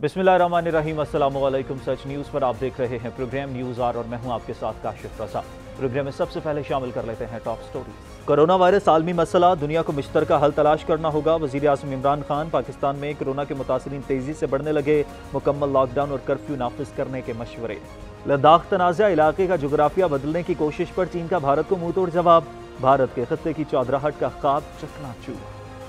बिस्मिल्लाहिर्रहमानिर्रहीम, अस्सलाम वालेकुम। सच न्यूज़ पर आप देख रहे हैं प्रोग्राम न्यूज़ आर और मैं हूं आपके साथ काशिफ रजा। प्रोग्राम में सबसे पहले शामिल कर लेते हैं टॉप स्टोरी। कोरोना वायरस आलमी मसला, दुनिया को मुश्तरका हल तलाश करना होगा। वज़ीर आज़म इमरान खान, पाकिस्तान में कोरोना के मुतासरीन तेजी से बढ़ने लगे, मुकम्मल लॉकडाउन और कर्फ्यू नाफिज करने के मशवरे। लद्दाख तनाज़ा इलाके का जोग्राफिया बदलने की कोशिश पर चीन का भारत को मुंह तोड़ जवाब। भारत के खत्ते की चौधराहट का ख्वाब चकनाचूर।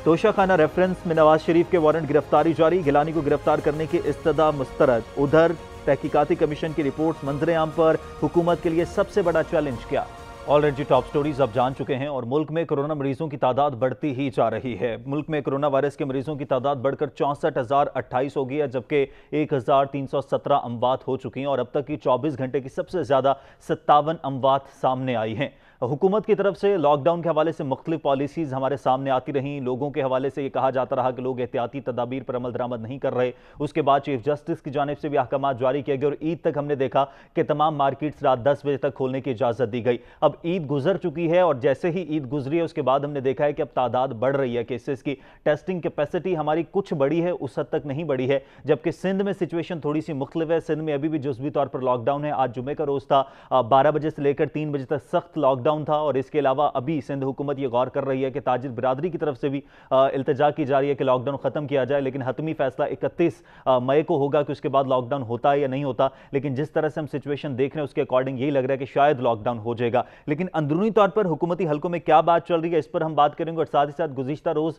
तोशाखाना रेफरेंस में नवाज शरीफ के वारंट गिरफ्तारी जारी, गिलानी को गिरफ्तार करने की इस्तदा मुस्तरद। उधर तहकीकाती कमीशन की रिपोर्ट मंजर आम पर हुकूमत के लिए सबसे बड़ा चैलेंज क्या? ऑलरेडी टॉप स्टोरीज अब जान चुके हैं और मुल्क में कोरोना मरीजों की तादाद बढ़ती ही जा रही है। मुल्क में कोरोना वायरस के मरीजों की तादाद बढ़कर 64,028 हो गई है, जबकि 1,317 अमवात हो चुकी हैं और अब तक की 24 घंटे की सबसे ज्यादा 57 अमवात सामने आई हैं। हुकूमत की तरफ से लॉकडाउन के हवाले से मुख्तलिफ पॉलिसीज हमारे सामने आती रहीं। लोगों के हवाले से ये कहा जाता रहा कि लोग एहतियाती तदाबीर पर अमल दरामद नहीं कर रहे। उसके बाद चीफ जस्टिस की जानिब से भी अहकाम जारी किए गए और ईद तक हमने देखा कि तमाम मार्केट्स रात 10 बजे तक खोलने की इजाज़त दी गई। अब ईद गुजर चुकी है और जैसे ही ईद गुजरी है उसके बाद हमने देखा है कि अब तादाद बढ़ रही है केसेस की। टेस्टिंग कैपेसिटी हमारी कुछ बढ़ी है, उस हद तक नहीं बढ़ी है। जबकि सिंध में सिचुएशन थोड़ी सी मुख्तलिफ है। सिंध में अभी भी जुज़वी तौर पर लॉकडाउन है। आज जुमे का रोज़ था, 12 बजे से लेकर 3 बजे तक सख्त लॉकडाउन था और इसके अलावा अभी सिंध हुकूमत ये गौर कर रही है कि ताजिर बिरादरी की तरफ से भी इल्तिजा की जा रही है कि लॉकडाउन खत्म किया जाए, लेकिन हतमी फैसला 31 मई को होगा कि उसके बाद लॉकडाउन होता है या नहीं होता। लेकिन जिस तरह से हम सिचुएशन देख रहे हैं उसके अकॉर्डिंग यही लग रहा है कि शायद लॉकडाउन हो जाएगा। लेकिन अंदरूनी तौर पर हुकूमती हलकों में क्या बात चल रही है इस पर हम बात करेंगे और साथ ही साथ गुज़िश्ता रोज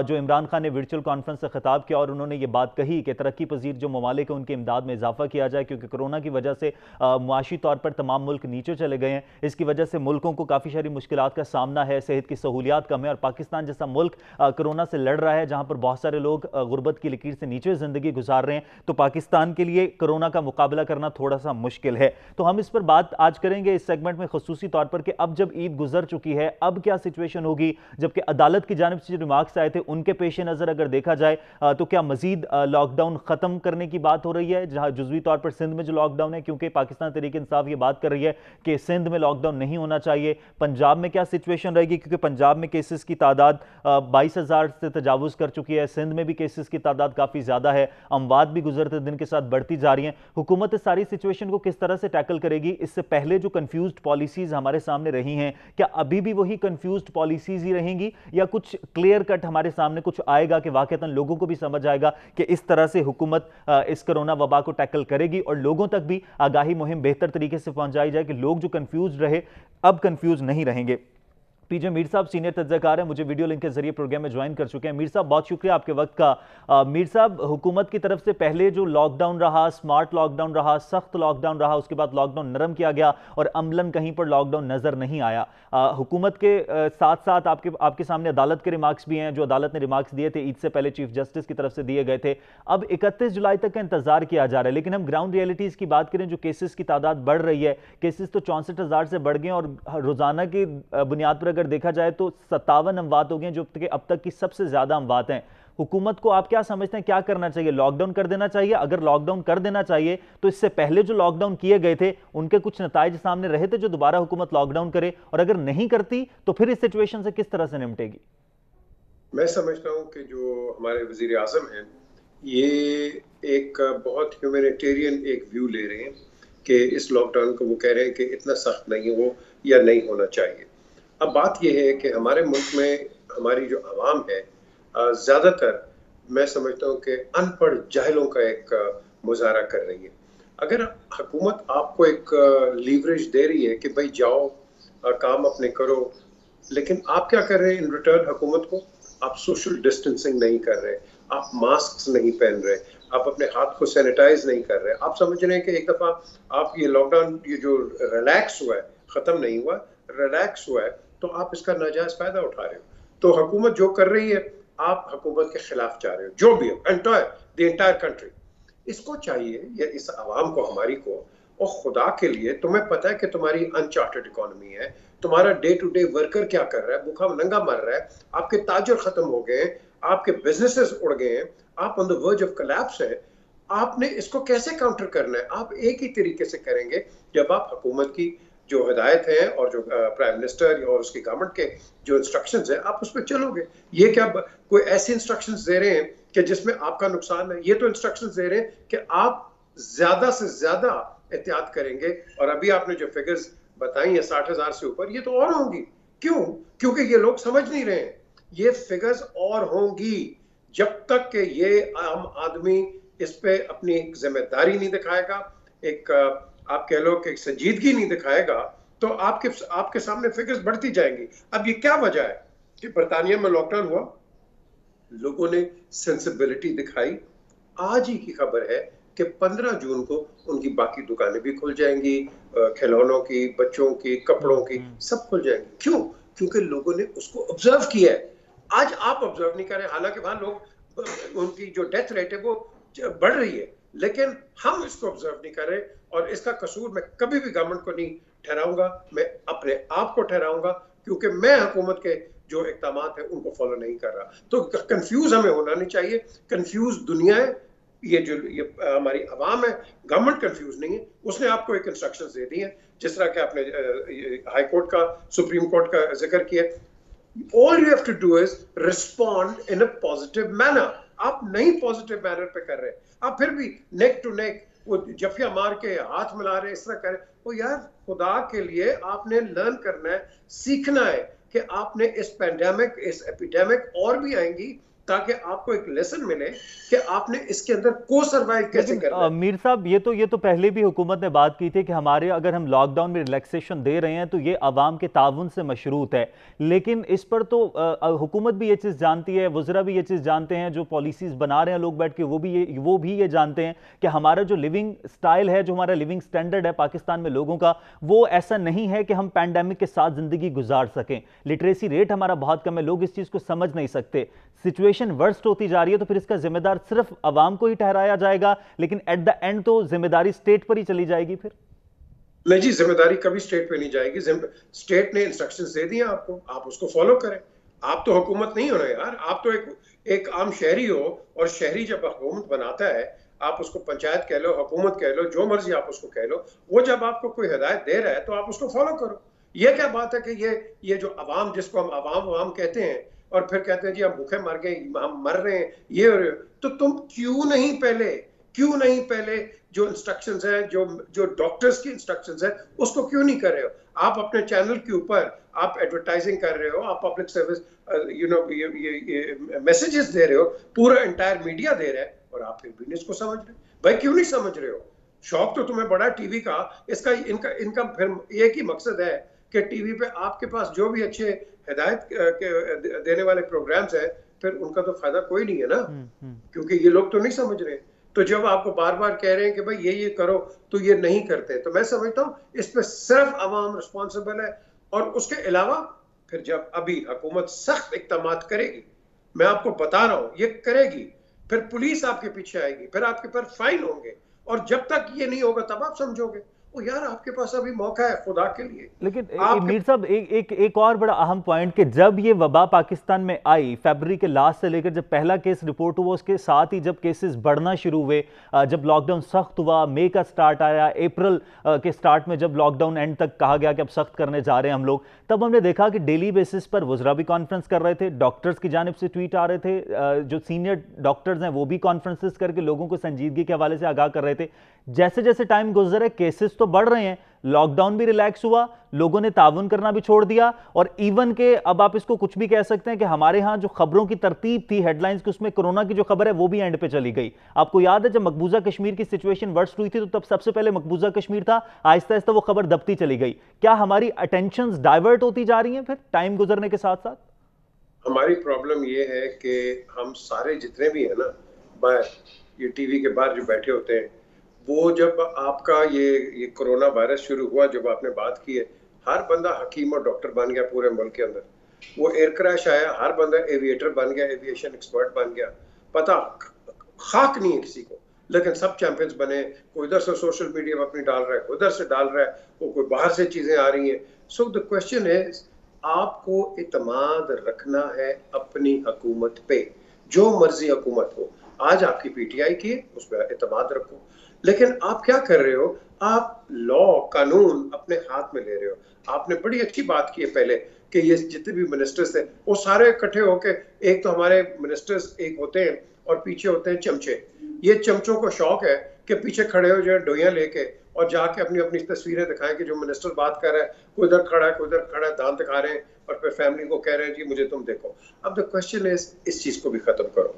जो इमरान खान ने वर्चुअल कॉन्फ्रेंस से खिताब किया और उन्होंने ये बात कही कि तरक्की पजीर जो ममालिक है उनकी इमदाद में इजाफा किया जाए, क्योंकि कोरोना की वजह से मुआशी तौर पर तमाम मुल्क नीचे चले गए हैं। इसकी वजह से मुल्कों को काफ़ी सारी मुश्किलात का सामना है, सेहत की सहूलियात कम है और पाकिस्तान जैसा मुल्क कोरोना से लड़ रहा है जहां पर बहुत सारे लोग गुर्बत की लकीर से नीचे जिंदगी गुजार रहे हैं, तो पाकिस्तान के लिए कोरोना का मुकाबला करना थोड़ा सा मुश्किल है। तो हम इस पर बात आज करेंगे इस सेगमेंट में खसूसी तौर पर कि अब जब ईद गुजर चुकी है अब क्या सिचुएशन होगी, जबकि अदालत की जानिब से जो रिमार्क्स आए थे उनके पेश नजर अगर देखा जाए तो क्या मजीद लॉकडाउन खत्म करने की बात हो रही है जहां जुजवी तौर पर सिंध में जो लॉकडाउन है, क्योंकि पाकिस्तान तहरीक इंसाफ ये बात कर रही है कि सिंध में लॉकडाउन नहीं होना चाहिए। पंजाब में क्या सिचुएशन रहेगी, क्योंकि पंजाब में केसेस की तादाद 22,000 से तजावुज कर चुकी है। सिंध में भी केसेस की तादाद काफी ज्यादा है, अमवात भी गुजरते दिन के साथ बढ़ती जा रही हैं। हुकूमत इस सारी सिचुएशन को किस तरह से टैकल करेगी? इससे पहले जो कंफ्यूज्ड पॉलिसीज हमारे सामने रही हैं, क्या अभी भी वही कंफ्यूज्ड पॉलिसीज ही रहेंगी या कुछ क्लियर कट हमारे सामने कुछ आएगा कि वाकईतन लोगों को भी समझ आएगा कि इस तरह से हुकूमत इस कोरोना वबा को टैकल करेगी और लोगों तक भी आगाही मुहिम बेहतर तरीके से पहुंचाई जाए कि लोग जो कंफ्यूज रहे अब कंफ्यूज नहीं रहेंगे। पीजे मीर साहब सीनियर तज्ज़ाकार हैं, मुझे वीडियो लिंक के जरिए प्रोग्राम में ज्वाइन कर चुके हैं। मीर साहब बहुत शुक्रिया आपके वक्त का। मीर साहब, हुकूमत की तरफ से पहले जो लॉकडाउन रहा, स्मार्ट लॉकडाउन रहा, सख्त लॉकडाउन रहा, उसके बाद लॉकडाउन नरम किया गया और अमलन कहीं पर लॉकडाउन नजर नहीं आया। हुकूमत के साथ साथ आपके सामने अदालत के रिमार्क्स भी हैं, जो अदालत ने रिमार्क्स दिए थे ईद से पहले चीफ जस्टिस की तरफ से दिए गए थे। अब 31 जुलाई तक का इंतजार किया जा रहा है, लेकिन हम ग्राउंड रियलिटीज की बात करें, जो केसेस की तादाद बढ़ रही है, केसेस तो 64,000 से बढ़ गए और रोजाना की बुनियाद पर अगर देखा जाए तो 57 अमवात हो गए, जो अब तक की सबसे ज्यादा अमवात हैं। हुकूमत को आप क्या समझते हैं क्या करना चाहिए? लॉकडाउन कर देना चाहिए? अगर लॉकडाउन कर देना चाहिए तो इससे पहले जो लॉकडाउन किए गए थे उनके कुछ नताइज सामने रहे थे जो दोबारा हुकूमत लॉकडाउन करे, और अगर नहीं करती तो फिर इस सिचुएशन से किस तरह से निपटेगी? मैं समझता हूं कि जो हमारे वजीर आजम हैं ये एक बहुत ह्यूमैनिटेरियन एक व्यू ले रहे हैं कि इस लॉकडाउन को वो कह रहे हैं कि इतना सख्त नहीं हो या नहीं होना चाहिए। अब बात यह है कि हमारे मुल्क में हमारी जो आवाम है ज़्यादातर मैं समझता हूँ कि अनपढ़ जाहिलों का एक मुजाहरा कर रही है। अगर हुकूमत आपको एक लीवरेज दे रही है कि भाई जाओ काम अपने करो, लेकिन आप क्या कर रहे हैं इन रिटर्न? हुकूमत को आप सोशल डिस्टेंसिंग नहीं कर रहे, आप मास्क नहीं पहन रहे, आप अपने हाथ को सैनिटाइज नहीं कर रहे। आप समझ रहे हैं कि एक दफ़ा आप ये लॉकडाउन ये जो रिलैक्स हुआ है, ख़त्म नहीं हुआ, रिलैक्स हुआ है, तो आप इसका नाजायज फायदा उठा रहे हो। तो हुकूमत जो कर रही है आप हुकूमत के खिलाफ जा रहे हो, जो भी हो, द एंटायर कंट्री। इसको चाहिए या इस आवाम को, हमारी को, और खुदा के लिए तुम्हें पता है कि तुम्हारी अनचार्टेड इकोनॉमी है, तुम्हारा डे टू डे वर्कर क्या कर रहा है, भूखा नंगा मर रहा है, आपके ताजर खत्म हो गए हैं, आपके बिजनेसेस उड़ गए हैं, आप on the verge of collapse है। आपने इसको कैसे काउंटर करना है? आप एक ही तरीके से करेंगे जब आप हुकूमत की जो हिदायत है और जो प्राइम मिनिस्टर और उसकी गवर्नमेंट के जो इंस्ट्रक्शंस है आप उस पर चलोगे। ये क्या कोई ऐसे इंस्ट्रक्शंस दे रहे हैं कि जिसमें आपका नुकसान है। ये तो इंस्ट्रक्शंस दे रहे हैं कि आप ज्यादा से ज्यादा एहतियात करेंगे। और अभी आपने जो फिगर्स बताई है 60,000 से ऊपर, ये तो और होंगी। क्यों? क्योंकि ये लोग समझ नहीं रहे हैं। ये फिगर्स और होंगी जब तक कि ये आम आदमी इस पे अपनी जिम्मेदारी नहीं दिखाएगा, एक आप कह लो कि संजीदगी नहीं दिखाएगा, तो आपके सामने फिगर्स बढ़ती जाएंगी। अब ये क्या वजह है कि बरतानिया में लॉकडाउन हुआ, लोगों ने सेंसिबिलिटी दिखाई। आज ही की खबर है कि 15 जून को उनकी बाकी दुकानें भी खुल जाएंगी, खिलौनों की, बच्चों की, कपड़ों की, सब खुल जाएंगी। क्यों? क्योंकि लोगों ने उसको ऑब्जर्व किया है। आज आप ऑब्जर्व नहीं कर रहे, हालांकि वहां लोग, उनकी जो डेथ रेट है वो बढ़ रही है, लेकिन हम इसको ऑब्जर्व नहीं कर रहे। और इसका कसूर मैं कभी भी गवर्नमेंट को नहीं ठहराऊंगा, मैं अपने आप को ठहराऊंगा, क्योंकि मैं हुकूमत के जो इक़दाम है उनको फॉलो नहीं कर रहा। तो कंफ्यूज हमें होना नहीं चाहिए। कंफ्यूज दुनिया है, ये हमारी आवाम है। गवर्नमेंट कंफ्यूज नहीं है, उसने आपको एक इंस्ट्रक्शंस दे दी है, जिस तरह के आपने हाई कोर्ट का, सुप्रीम कोर्ट का जिक्र किया। All you have to do is respond in a positive manner. आप नहीं पॉजिटिव मैनर पे कर रहे, आप फिर भी नेक टू नेक वो जफिया मार के हाथ मिला रहे, इस तरह कर रहे। वो यार, खुदा के लिए आपने लर्न करना है, सीखना है कि आपने इस पैंडेमिक, इस एपिडेमिक और भी आएंगी, ताकि आपको एक लेसन मिले कि आपने इसके अंदर को सर्वाइव कैसे करना है। मीर साहब, ये तो पहले भी हुकूमत ने बात की थी कि हमारे अगर हम लॉकडाउन में रिलैक्सेशन दे रहे हैं तो ये अवाम के ताउन से मशरूत है। लेकिन इस पर तो हुकूमत भी ये चीज़ जानती है, वज़रा भी ये चीज़ जानते हैं, जो पॉलिसीज़ बना रहे हैं लोग बैठ के वो भी ये जानते हैं कि हमारा जो लिविंग स्टाइल है, जो हमारा लिविंग स्टैंडर्ड है पाकिस्तान में लोगों का, वो ऐसा नहीं है कि हम पैंडेमिक के साथ ज़िंदगी गुजार सकें। लिटरेसी रेट हमारा बहुत कम है, लोग इस चीज़ को समझ नहीं सकते। सिचुएशन वर्स्ट होती जा रही है, तो फिर इसका जिम्मेदार सिर्फ अवाम को ही ठहराया जाएगा, लेकिन एट द एंड तो जिम्मेदारी स्टेट पर ही चली जाएगी फिर? नहीं जी, जिम्मेदारी कभी स्टेट पे नहीं जाएगी। स्टेट ने इंस्ट्रक्शंस दे दिए आपको, आप उसको फॉलो करें। आप तो हुकूमत नहीं हो ना यार, आप तो एक आम शहरी हो। और शहरी जब हुकूमत बनाता है, आप उसको पंचायत कह लो, हुकूमत कह लो, जो मर्जी आप उसको कह लो, वो जब आपको कोई हिदायत दे रहा है तो आप उसको फॉलो करो। ये क्या बात है कि ये जो अवाम, जिसको हम अवाम कहते हैं, और फिर कहते हैं जी हम भूखे मर गए, हम मर रहे हैं, ये हो रहे हो, तो तुम क्यों नहीं पहले जो इंस्ट्रक्शंस है, जो डॉक्टर्स की इंस्ट्रक्शंस है, उसको क्यों नहीं कर रहे हो? आप अपने चैनल के ऊपर आप एडवर्टाइजिंग कर रहे हो, आप पब्लिक सर्विस ये मैसेजेस दे रहे हो, पूरा एंटायर मीडिया दे रहा है, और आप फिर भी नहीं इसको समझ रहे। भाई क्यों नहीं समझ रहे हो? शौक तो तुम्हें बड़ा टीवी का, इसका इनका फिर एक ही मकसद है कि टीवी पे आपके पास जो भी अच्छे हिदायत देने वाले प्रोग्राम्स हैं, फिर उनका तो फायदा कोई नहीं है ना, क्योंकि ये लोग तो नहीं समझ रहे। तो जब आपको बार बार कह रहे हैं कि भाई ये करो, तो ये नहीं करते। तो मैं समझता हूँ इस पे सिर्फ अवाम रिस्पॉन्सिबल है। और उसके अलावा फिर जब अभी हुकूमत सख्त इक़दाम करेगी, मैं आपको बता रहा हूँ ये करेगी, फिर पुलिस आपके पीछे आएगी, फिर आपके पर फाइन होंगे, और जब तक ये नहीं होगा तब आप समझोगे। ओ यार, आपके पास अभी मौका है, खुदा के लिए। लेकिन मीर साहब, एक और बड़ा अहम पॉइंट कि जब ये वबा पाकिस्तान में आई, फरवरी के लास्ट से लेकर जब पहला केस रिपोर्ट हुआ, उसके साथ ही जब केसेस बढ़ना शुरू हुए, जब लॉकडाउन सख्त हुआ, मई का स्टार्ट आया, अप्रैल के स्टार्ट में जब लॉकडाउन एंड तक कहा गया कि अब सख्त करने जा रहे हैं हम लोग, तब हमने देखा कि डेली बेसिस पर वज़रा भी कॉन्फ्रेंस कर रहे थे, डॉक्टर्स की जानिब से ट्वीट आ रहे थे, जो सीनियर डॉक्टर्स हैं वो भी कॉन्फ्रेंसेस करके लोगों को संजीदगी के हवाले से आगाह कर रहे थे। जैसे जैसे टाइम गुजरे, केसेस तो बढ़ रहे हैं, लॉकडाउन भी रिलैक्स हुआ, लोगों ने ताउन करना भी छोड़ दिया, और इवन के अब आप इसको कुछ भी कह सकते हैं कि हमारे यहाँ जो खबरों की तरतीब थी हेडलाइंस की, उसमें कोरोना की जो खबर है वो भी एंड पे चली गई। आपको याद है जब मकबूजा कश्मीर की सिचुएशन वर्स्ट हुई थी, तो तब सबसे पहले मकबूजा कश्मीर था, आहिस्ता आहिस्ता वो खबर दबती चली गई। क्या हमारी अटेंशंस डाइवर्ट होती जा रही हैं फिर टाइम गुजरने के साथ साथ? हमारी प्रॉब्लम ये है कि हम सारे जितने भी है ना बाहर, ये टीवी के बाहर जो बैठे होते हैं, वो जब आपका ये कोरोना वायरस शुरू हुआ, जब आपने बात की है, हर बंदा हकीम और डॉक्टर बन गया पूरे मुल्क के अंदर। वो एयर क्रैश आया, हर बंदा एविएटर बन गया, एविएशन एक्सपर्ट बन गया। पता खाक नहीं है किसी को, लेकिन सब चैंपियंस बने। कोई इधर से सोशल मीडिया में अपनी डाल रहा है, उधर से डाल रहा है, वो कोई बाहर से चीजें आ रही हैं। सो द क्वेश्चन इज, आपको इत्मीनान रखना है अपनी हुकूमत पे, जो मर्जी हुकूमत हो। आज आपकी पीटीआई की है, उस पर इत्मीनान रखो, लेकिन आप क्या कर रहे हो? आप लॉ कानून अपने हाथ में ले रहे हो। आपने बड़ी अच्छी बात की है पहले कि ये जितने भी मिनिस्टर्स थे वो सारे इकट्ठे होके, एक तो हमारे मिनिस्टर्स एक होते हैं और पीछे होते हैं चमचे। ये चमचों को शौक है कि पीछे खड़े हो जाए डोइयां लेके और जाके अपनी अपनी तस्वीरें दिखाएं कि जो मिनिस्टर बात कर रहा है, कोई इधर खड़ा है, कोई इधर खड़ा है, दांत दिखा रहे हैं और फिर फैमिली को कह रहे हैं जी मुझे तुम देखो। अब द क्वेश्चन इज, इस चीज को भी खत्म करो।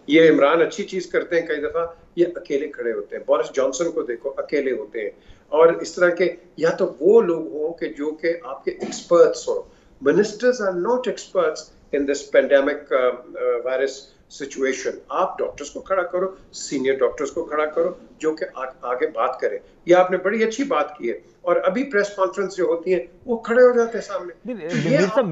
ये इमरान अच्छी चीज करते हैं, कई दफा ये अकेले खड़े होते हैं। बोरिस जॉनसन को देखो, अकेले होते हैं। और इस तरह के या तो वो लोग हों कि जो कि आपके एक्सपर्ट्स हों। Ministers are not experts in this pandemic virus situation. आप डॉक्टर्स को खड़ा करो, सीनियर डॉक्टर्स को खड़ा करो जो कि आगे बात करें। ये आपने बड़ी अच्छी बात की है। और अभी प्रेस कॉन्फ्रेंस जो होती है वो खड़े हो जाते हैं सामने। मीर साहब,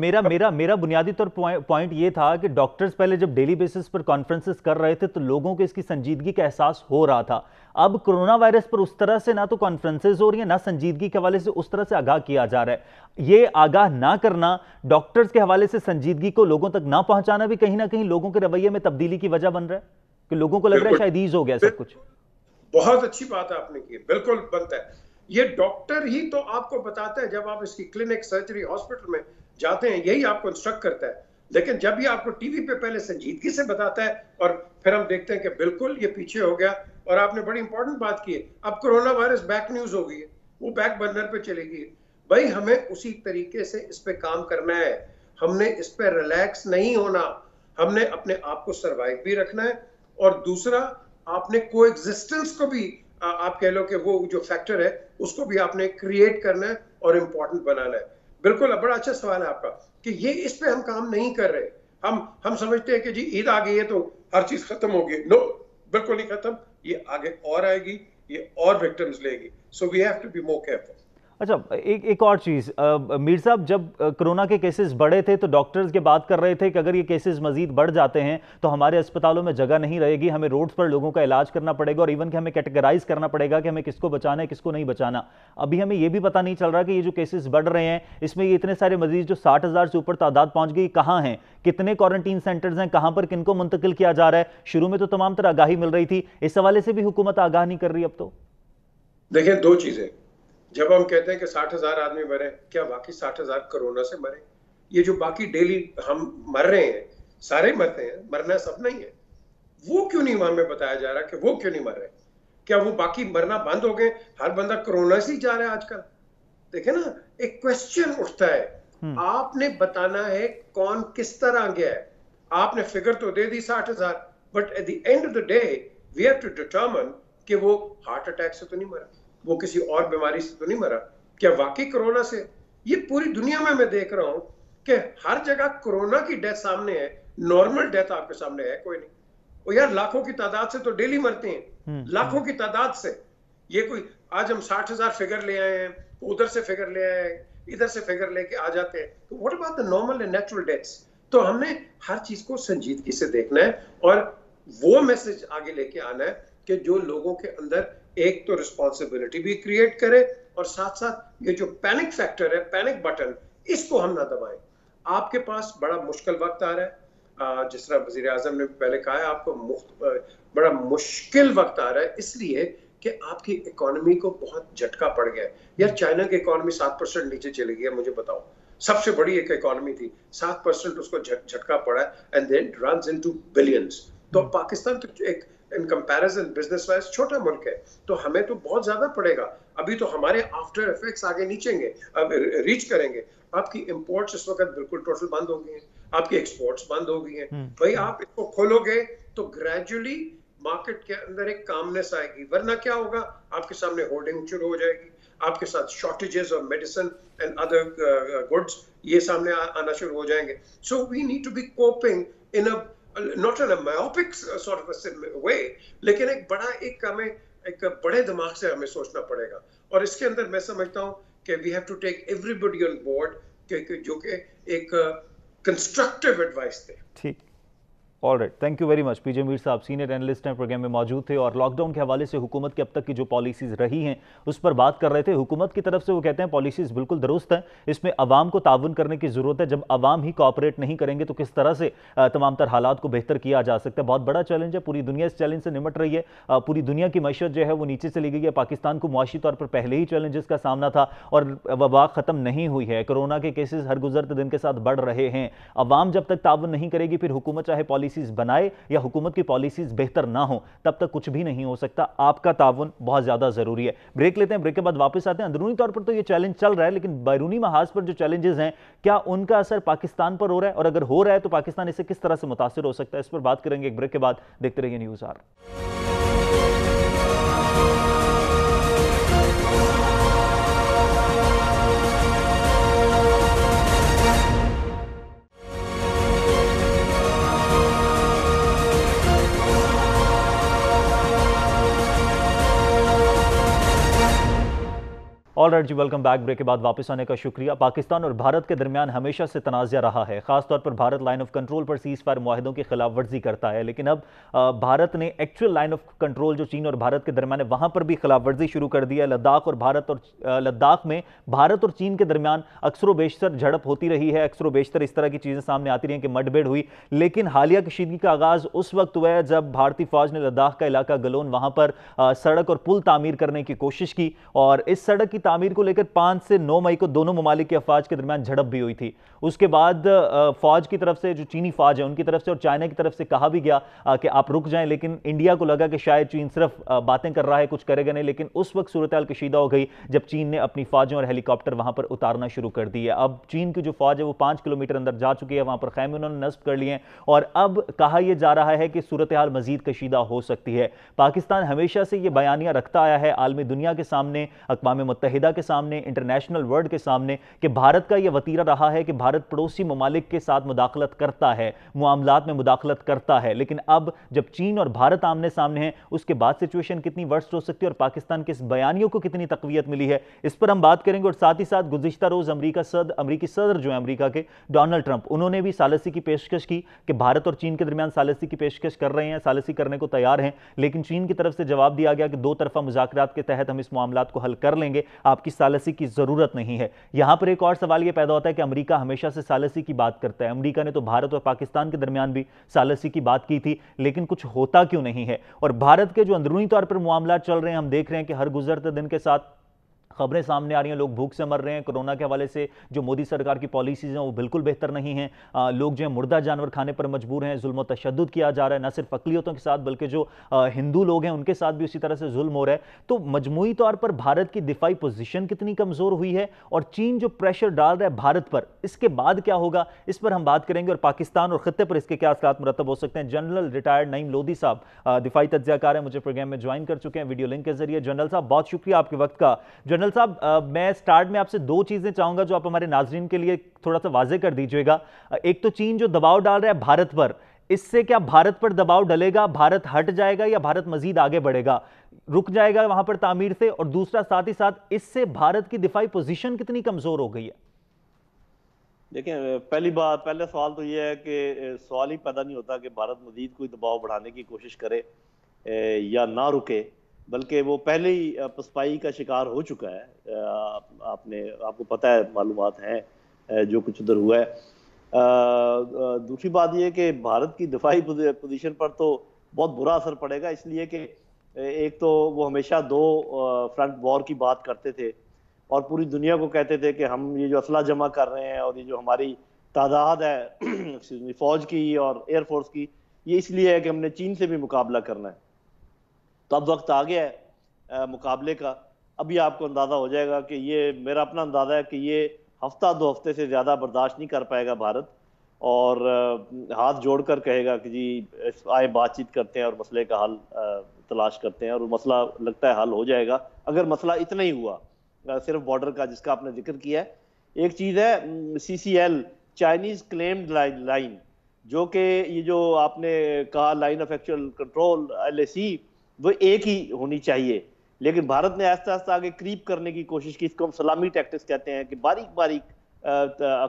मेरा बुनियादी तौर पॉइंट ये था कि डॉक्टर्स पहले जब डेली बेसिस पर कॉन्फ्रेंसेस कर रहे थे तो लोगों को इसकी संजीदगी का एहसास हो रहा था। अब कोरोना वायरस पर उस तरह से ना तो कॉन्फ्रेंसेस हो रही है, ना संजीदगी के हवाले से उस तरह से आगाह किया जा रहा है। ये आगाह ना करना, डॉक्टर्स के हवाले से संजीदगी को लोगों तक ना पहुंचाना भी कहीं ना कहीं लोगों के रवैये में तब्दीली की वजह बन रहा है कि लोगों को लग रहा है शायद ईज हो गया सब कुछ। बहुत अच्छी बात आपने की, बिल्कुल बनता है। ये डॉक्टर ही तो आपको बताता है जब आप इसकी क्लिनिक, सर्जरी, हॉस्पिटल में जाते हैं, यही आपको इंस्ट्रक्ट करता है। लेकिन जब ये आपको टीवी पे पहले संजीदगी से बताता है और फिर हम देखते हैं कि बिल्कुल ये पीछे हो गया। और आपने बड़ी इंपॉर्टेंट बात की है, अब कोरोना वायरस बैक न्यूज हो गई है, वो बैक बर्नर पे चली गई है। भाई हमें उसी तरीके से इस पे काम करना है। हमने इस पे रिलैक्स नहीं होना। हमने अपने आप को सर्वाइव भी रखना है और दूसरा आपने कोएग्जिस्टेंस को भी आप कह लो कि वो जो फैक्टर है उसको भी आपने क्रिएट करना है और इम्पोर्टेंट बनाना है। बिल्कुल बड़ा अच्छा सवाल है आपका कि ये इस पे हम काम नहीं कर रहे। हम समझते हैं कि जी ईद आ गई है तो हर चीज खत्म होगी। नो, बिल्कुल नहीं खत्म। ये आगे और आएगी, ये और विक्टिम्स लेगी। So we have to be more careful. अच्छा, एक और चीज़, मीर साहब, जब कोरोना के केसेस बढ़े थे तो डॉक्टर्स ये बात कर रहे थे कि अगर ये केसेस मजीद बढ़ जाते हैं तो हमारे अस्पतालों में जगह नहीं रहेगी, हमें रोड्स पर लोगों का इलाज करना पड़ेगा और इवन कि हमें कैटेगराइज करना पड़ेगा कि हमें किसको बचाना है, किसको नहीं बचाना। अभी हमें ये भी पता नहीं चल रहा कि ये जो केसेस बढ़ रहे हैं इसमें ये इतने सारे मरीज जो 60,000 से ऊपर तादाद पहुंच गई, कहाँ हैं, कितने क्वारंटीन सेंटर्स हैं, कहाँ पर किनको मुंतकिल किया जा रहा है। शुरू में तो तमाम तरह आगाही मिल रही थी, इस हवाले से भी हुकूमत आगाह नहीं कर रही अब तो। देखिए, दो चीजें, जब हम कहते हैं कि 60,000 आदमी मरे, क्या वाकई 60,000 कोरोना से मरे? ये जो बाकी डेली हम मर रहे हैं, सारे मरते हैं, मरना सब नहीं है। वो क्यों नहीं हमें बताया जा रहा कि वो क्यों नहीं मर रहे? क्या वो बाकी मरना बंद हो गए? हर बंदा कोरोना से ही जा रहा है आजकल। देखे ना, एक क्वेश्चन उठता है। आपने बताना है कौन किस तरह गया है। आपने फिगर तो दे दी 60,000, but at the end of the day we have to determine कि वो हार्ट अटैक से तो नहीं मरा, वो किसी और बीमारी से तो नहीं मरा, क्या वाकई कोरोना से? ये पूरी दुनिया में मैं देख रहा हूं कि हर जगह कोरोना की डेथ सामने है, नॉर्मल डेथ आपके सामने है कोई नहीं। और यार लाखों की तादाद से तो डेली मरते हैं, लाखों की तादाद से। ये कोई आज हम 60,000 फिगर ले आए हैं, उधर से फिगर ले आए हैं, इधर से फिगर लेके आ जाते हैं। तो what about the normal and natural deaths? तो हमने हर चीज को संजीदगी से देखना है और वो मैसेज आगे लेके आना है कि जो लोगों के अंदर एक तो रिस्पॉन्सिबिलिटी भी क्रिएट करे और साथ साथ ये जो पैनिक फैक्टर है, पैनिक बटन, इसको हम ना दबाएं। आपके पास बड़ा मुश्किल वक्त आ रहा है, जिस तरह वजीर आजम ने पहले कहा है, आपको बड़ा मुश्किल वक्त आ रहा है इसलिए कि आपकी इकोनॉमी को बहुत झटका पड़ गया है। यार चाइना की इकोनॉमी 7% नीचे चली गई है, मुझे बताओ, सबसे बड़ी एक इकोनॉमी थी, 7% उसको झटका पड़ा and then runs into billions. तो पाकिस्तान तो एक इन कंपैरिजन बिजनेस वाइज छोटा मुल्क है, तो हमें तो बहुत ज्यादा पड़ेगा। अभी तो हमारे आफ्टर इफेक्ट्स आगे नीचेंगे, अब रीच करेंगे। आपकी इंपोर्ट्स इस वक्त बिल्कुल टोटल बंद हो गई हैं, आपकी एक्सपोर्ट्स बंद हो गई हैं। भाई आप इसको खोलोगे तो ग्रेजुअली मार्केट के अंदर एक कामनेस आएगी, वरना क्या होगा, आपके सामने होर्डिंग शुरू हो जाएगी, आपके साथ shortages of medicine and other goods ये सामने आना शुरू हो जाएंगे। So we need to be coping in a not in a myopic sort of a way, लेकिन एक बड़े दिमाग से हमें सोचना पड़ेगा। और इसके अंदर मैं समझता हूँ कि we have to take everybody on board जो कि एक कंस्ट्रक्टिव एडवाइस दे। ठीक, alright, thank you very much. PJ Mir साहब सीनियर एनालिस्ट हैं, प्रोग्राम में मौजूद थे और लॉकडाउन के हवाले से हुकूमत की अब तक की जो पॉलिसीज़ रही हैं उस पर बात कर रहे थे। हुकूमत की तरफ से वो कहते हैं पॉलिसीज़ बिल्कुल दुरुस्त हैं, इसमें अवाम को ताउन करने की ज़रूरत है। जब अवाम ही कोऑपरेट नहीं करेंगे तो किस तरह से तमाम तर हालात को बेहतर किया जा सकता है। बहुत बड़ा चैलेंज है, पूरी दुनिया इस चैलेंज से निमट रही है। पूरी दुनिया की मईशत जो है वो नीचे चली गई है। पाकिस्तान को मुआशी तौर पर पहले ही चैलेंजेस का सामना था और वबा ख़त्म नहीं हुई है। कोरोना के केसेस हर गुजरते दिन के साथ बढ़ रहे हैं। अवाम जब तक ताउन नहीं करेगी फिर हुकूमत चाहे पॉलिसी पॉलिसीज बनाए या हुकूमत की पॉलिसीज बेहतर ना हो, तब तक कुछ भी नहीं हो सकता। आपका ताउन बहुत ज्यादा जरूरी है। ब्रेक लेते हैं, ब्रेक के बाद वापस आते हैं। अंदरूनी तौर पर तो ये चैलेंज चल रहा है, लेकिन बैरूनी महाज पर जो चैलेंजेस हैं, क्या उनका असर पाकिस्तान पर हो रहा है, और अगर हो रहा है तो पाकिस्तान इससे किस तरह से मुतासिर हो सकता है, इस पर बात करेंगे एक ब्रेक के बाद। देखते रहिए न्यूज़ आवर। ऑल राइट जी, वेलकम बैक। ब्रेक के बाद वापस आने का शुक्रिया। पाकिस्तान और भारत के दरमियान हमेशा से तनाज़ा रहा है, खासतौर पर भारत लाइन ऑफ कंट्रोल पर सीज फायर मुआहिदों की खिलाफ वर्जी करता है, लेकिन अब भारत ने एक्चुअल लाइन ऑफ कंट्रोल जो चीन और भारत के दरमियान है वहां पर भी खिलाफ वर्जी शुरू कर दी है। लद्दाख में भारत और चीन के दरमियान अक्सर बेशतर झड़प होती रही है, अक्सर बेशतर इस तरह की चीजें सामने आती रही कि मुठभेड़ हुई, लेकिन हालिया कशीदगी का आगाज उस वक्त हुआ है जब भारतीय फौज ने लद्दाख का इलाका गलोन, वहां पर सड़क और पुल तामीर करने की कोशिश की, और इस सड़क की तामीर को लेकर 5 से 9 मई को दोनों ममालिक की अफवाज के दरमियान झड़प भी हुई थी। उसके बाद फौज की तरफ से, जो चीनी फौज है उनकी तरफ से और चाइना की तरफ से कहा भी गया कि आप रुक जाएं, लेकिन इंडिया को लगा कि शायद चीन सिर्फ बातें कर रहा है, कुछ करेगा नहीं। लेकिन उस वक्त सूरत हाल कशीदा हो गई जब चीन ने अपनी फौजों और हेलीकॉप्टर वहां पर उतारना शुरू कर दी है। अब चीन की जो फौज है वो 5 किलोमीटर अंदर जा चुकी है, वहां पर खैमे उन्होंने नस्ब कर लिए हैं, और अब कहा यह जा रहा है कि सूरत हाल मजीद कशीदा हो सकती है। पाकिस्तान हमेशा से यह बयानियां रखता आया है आलमी दुनिया के सामने, अक़वाम मुत्तहिदा के सामने, इंटरनेशनल वर्ल्ड के सामने, कि भारत का यह वतीरा रहा है कि भारत पड़ोसी ममालिक के साथ मुदाखलत करता है, मामलात में मुदाखलत करता है। लेकिन अब जब चीन और भारत आमने सामने हैं, उसके बाद सिचुएशन कितनी वर्स्ट हो सकती है और पाकिस्तान के इस बयानियों को कितनी तकवीत मिली है, इस पर हम बात करेंगे। और साथ ही साथ गुज़िश्ता रोज अमरीकी सदर जो है अमरीका के, डोनाल्ड ट्रंप, उन्होंने भी सालसी की पेशकश की कि भारत और चीन के दरमियान सालसी की पेशकश कर रहे हैं, सालसी करने को तैयार हैं, लेकिन चीन की तरफ से जवाब दिया गया कि दो तरफा मुज़ाकरात के तहत हम इस मामलात को हल कर लेंगे, आपकी सालसी की जरूरत नहीं है। यहां पर एक और सवाल यह पैदा होता है कि अमेरिका हमेशा से सालसी की बात करता है। अमेरिका ने तो भारत और पाकिस्तान के दरमियान भी सालसी की बात की थी, लेकिन कुछ होता क्यों नहीं है। और भारत के जो अंदरूनी तौर पर मामला चल रहे हैं, हम देख रहे हैं कि हर गुजरते दिन के साथ खबरें सामने आ रही हैं, लोग भूख से मर रहे हैं। कोरोना के हवाले से जो मोदी सरकार की पॉलिसीज हैं वो बिल्कुल बेहतर नहीं हैं। लोग जो है मुर्दा जानवर खाने पर मजबूर हैं, जुल्म और तशद्दुद किया जा रहा है, न सिर्फ अक़लियतों के साथ बल्कि जो हिंदू लोग हैं उनके साथ भी उसी तरह से जुल्म हो रहा है। तो मजमूई तौर पर भारत की दिफाई पोजीशन कितनी कमज़ोर हुई है, और चीन जो प्रेशर डाल रहा है भारत पर, इसके बाद क्या होगा, इस पर हम बात करेंगे। और पाकिस्तान और खत्ते पर इसके क्या असरात मुरतब हो सकते हैं। जनरल रिटायर्ड नईम लोधी साहब दिफाई तज्ज़ियाकार हैं, मुझे प्रोग्राम में ज्वाइन कर चुके हैं वीडियो लिंक के जरिए। जनरल साहब, बहुत शुक्रिया आपके वक्त का। जनरल साहब, मैं स्टार्ट में आपसे दो चीजें चाहूंगा जो आप हमारे नाजरीन के लिए थोड़ा सा वाजे कर दीजिएगा। एक तो चीन जो दबाव डाल रहा है भारत पर, इससे क्या भारत पर दबाव डलेगा, भारत हट जाएगा या भारत मजीद आगे बढ़ेगा, रुक जाएगा वहां पर तामीर से? और दूसरा, साथ ही साथ इससे भारत की दिफाई पोजीशन कितनी कमजोर हो गई है? देखिए, पहले सवाल तो यह है कि सवाल ही पैदा नहीं होता कि भारत मजीद कोई दबाव बढ़ाने की कोशिश करे या ना रुके, बल्कि वो पहले ही पसपाई का शिकार हो चुका है। आपको पता है, मालूमात हैं जो कुछ उधर हुआ है। दूसरी बात यह कि भारत की दिफाई पोजीशन पर तो बहुत बुरा असर पड़ेगा, इसलिए कि एक तो वो हमेशा दो फ्रंट वॉर की बात करते थे और पूरी दुनिया को कहते थे कि हम ये जो असला जमा कर रहे हैं और ये जो हमारी तादाद है फौज की और एयरफोर्स की, ये इसलिए है कि हमने चीन से भी मुकाबला करना है। तो अब वक्त आ गया है मुकाबले का। अभी आपको अंदाज़ा हो जाएगा कि ये, मेरा अपना अंदाज़ा है कि ये हफ्ता 2 हफ्ते से ज़्यादा बर्दाश्त नहीं कर पाएगा भारत, और हाथ जोड़कर कहेगा कि जी आए बातचीत करते हैं और मसले का हल तलाश करते हैं, और मसला लगता है हल हो जाएगा अगर मसला इतना ही हुआ सिर्फ बॉर्डर का, जिसका आपने जिक्र किया है। एक चीज़ है CCL, चाइनीज़ क्लेम्ड लाइन, जो कि ये जो आपने कहा line of actual control LAC, वो एक ही होनी चाहिए, लेकिन भारत ने आहिस्ता आहिस्ता आगे क्रीप करने की कोशिश की। इसको हम सलामी टैक्टिक्स कहते हैं कि बारीक बारीक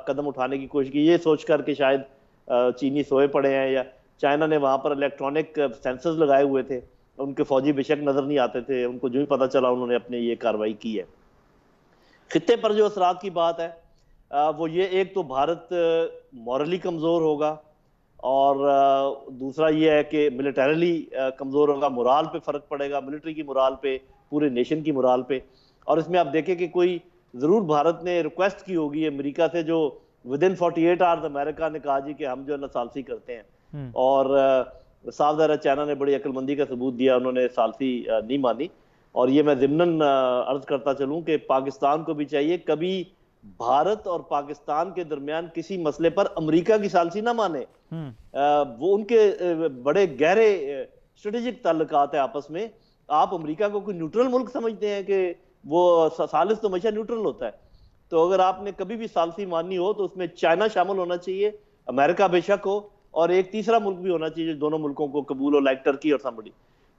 कदम उठाने की कोशिश की, ये सोच कर कि शायद चीनी सोए पड़े हैं, या चाइना ने वहाँ पर इलेक्ट्रॉनिक सेंसर्स लगाए हुए थे, उनके फौजी बेशक नज़र नहीं आते थे, उनको जो ही पता चला उन्होंने अपने ये कार्रवाई की है। खित्ते पर जो असरात की बात है वो ये, एक तो भारत मॉरली कमज़ोर होगा, और दूसरा ये है कि मिलिटरीली कमज़ोर होगा, मोराल पे फ़र्क पड़ेगा, मिलिट्री की मोराल पे, पूरे नेशन की मोराल पे। और इसमें आप देखें कि कोई ज़रूर भारत ने रिक्वेस्ट की होगी अमेरिका से, जो विदिन 48 आवर्स अमेरिका ने कहा जी कि हम जो है ना सालसी करते हैं, और साफ ज़ाहिर है चाइना ने बड़ी अक्लमंदी का सबूत दिया, उन्होंने सालसी नहीं मानी। और ये मैं ज़िम्नन अर्ज करता चलूं कि पाकिस्तान को भी चाहिए कभी भारत और पाकिस्तान के दरमियान किसी मसले पर अमेरिका की सालसी ना माने। वो उनके बड़े गहरे स्ट्रेटेजिक ताल्लुकात है आपस में। आप अमेरिका को कोई न्यूट्रल मुल्क समझते हैं कि वो सालिस तो हमेशा न्यूट्रल होता है। तो अगर आपने कभी भी सालसी माननी हो तो उसमें चाइना शामिल होना चाहिए, अमेरिका बेशक हो, और एक तीसरा मुल्क भी होना चाहिए जो दोनों मुल्कों को कबूल हो, लाइक टर्की और समबडी।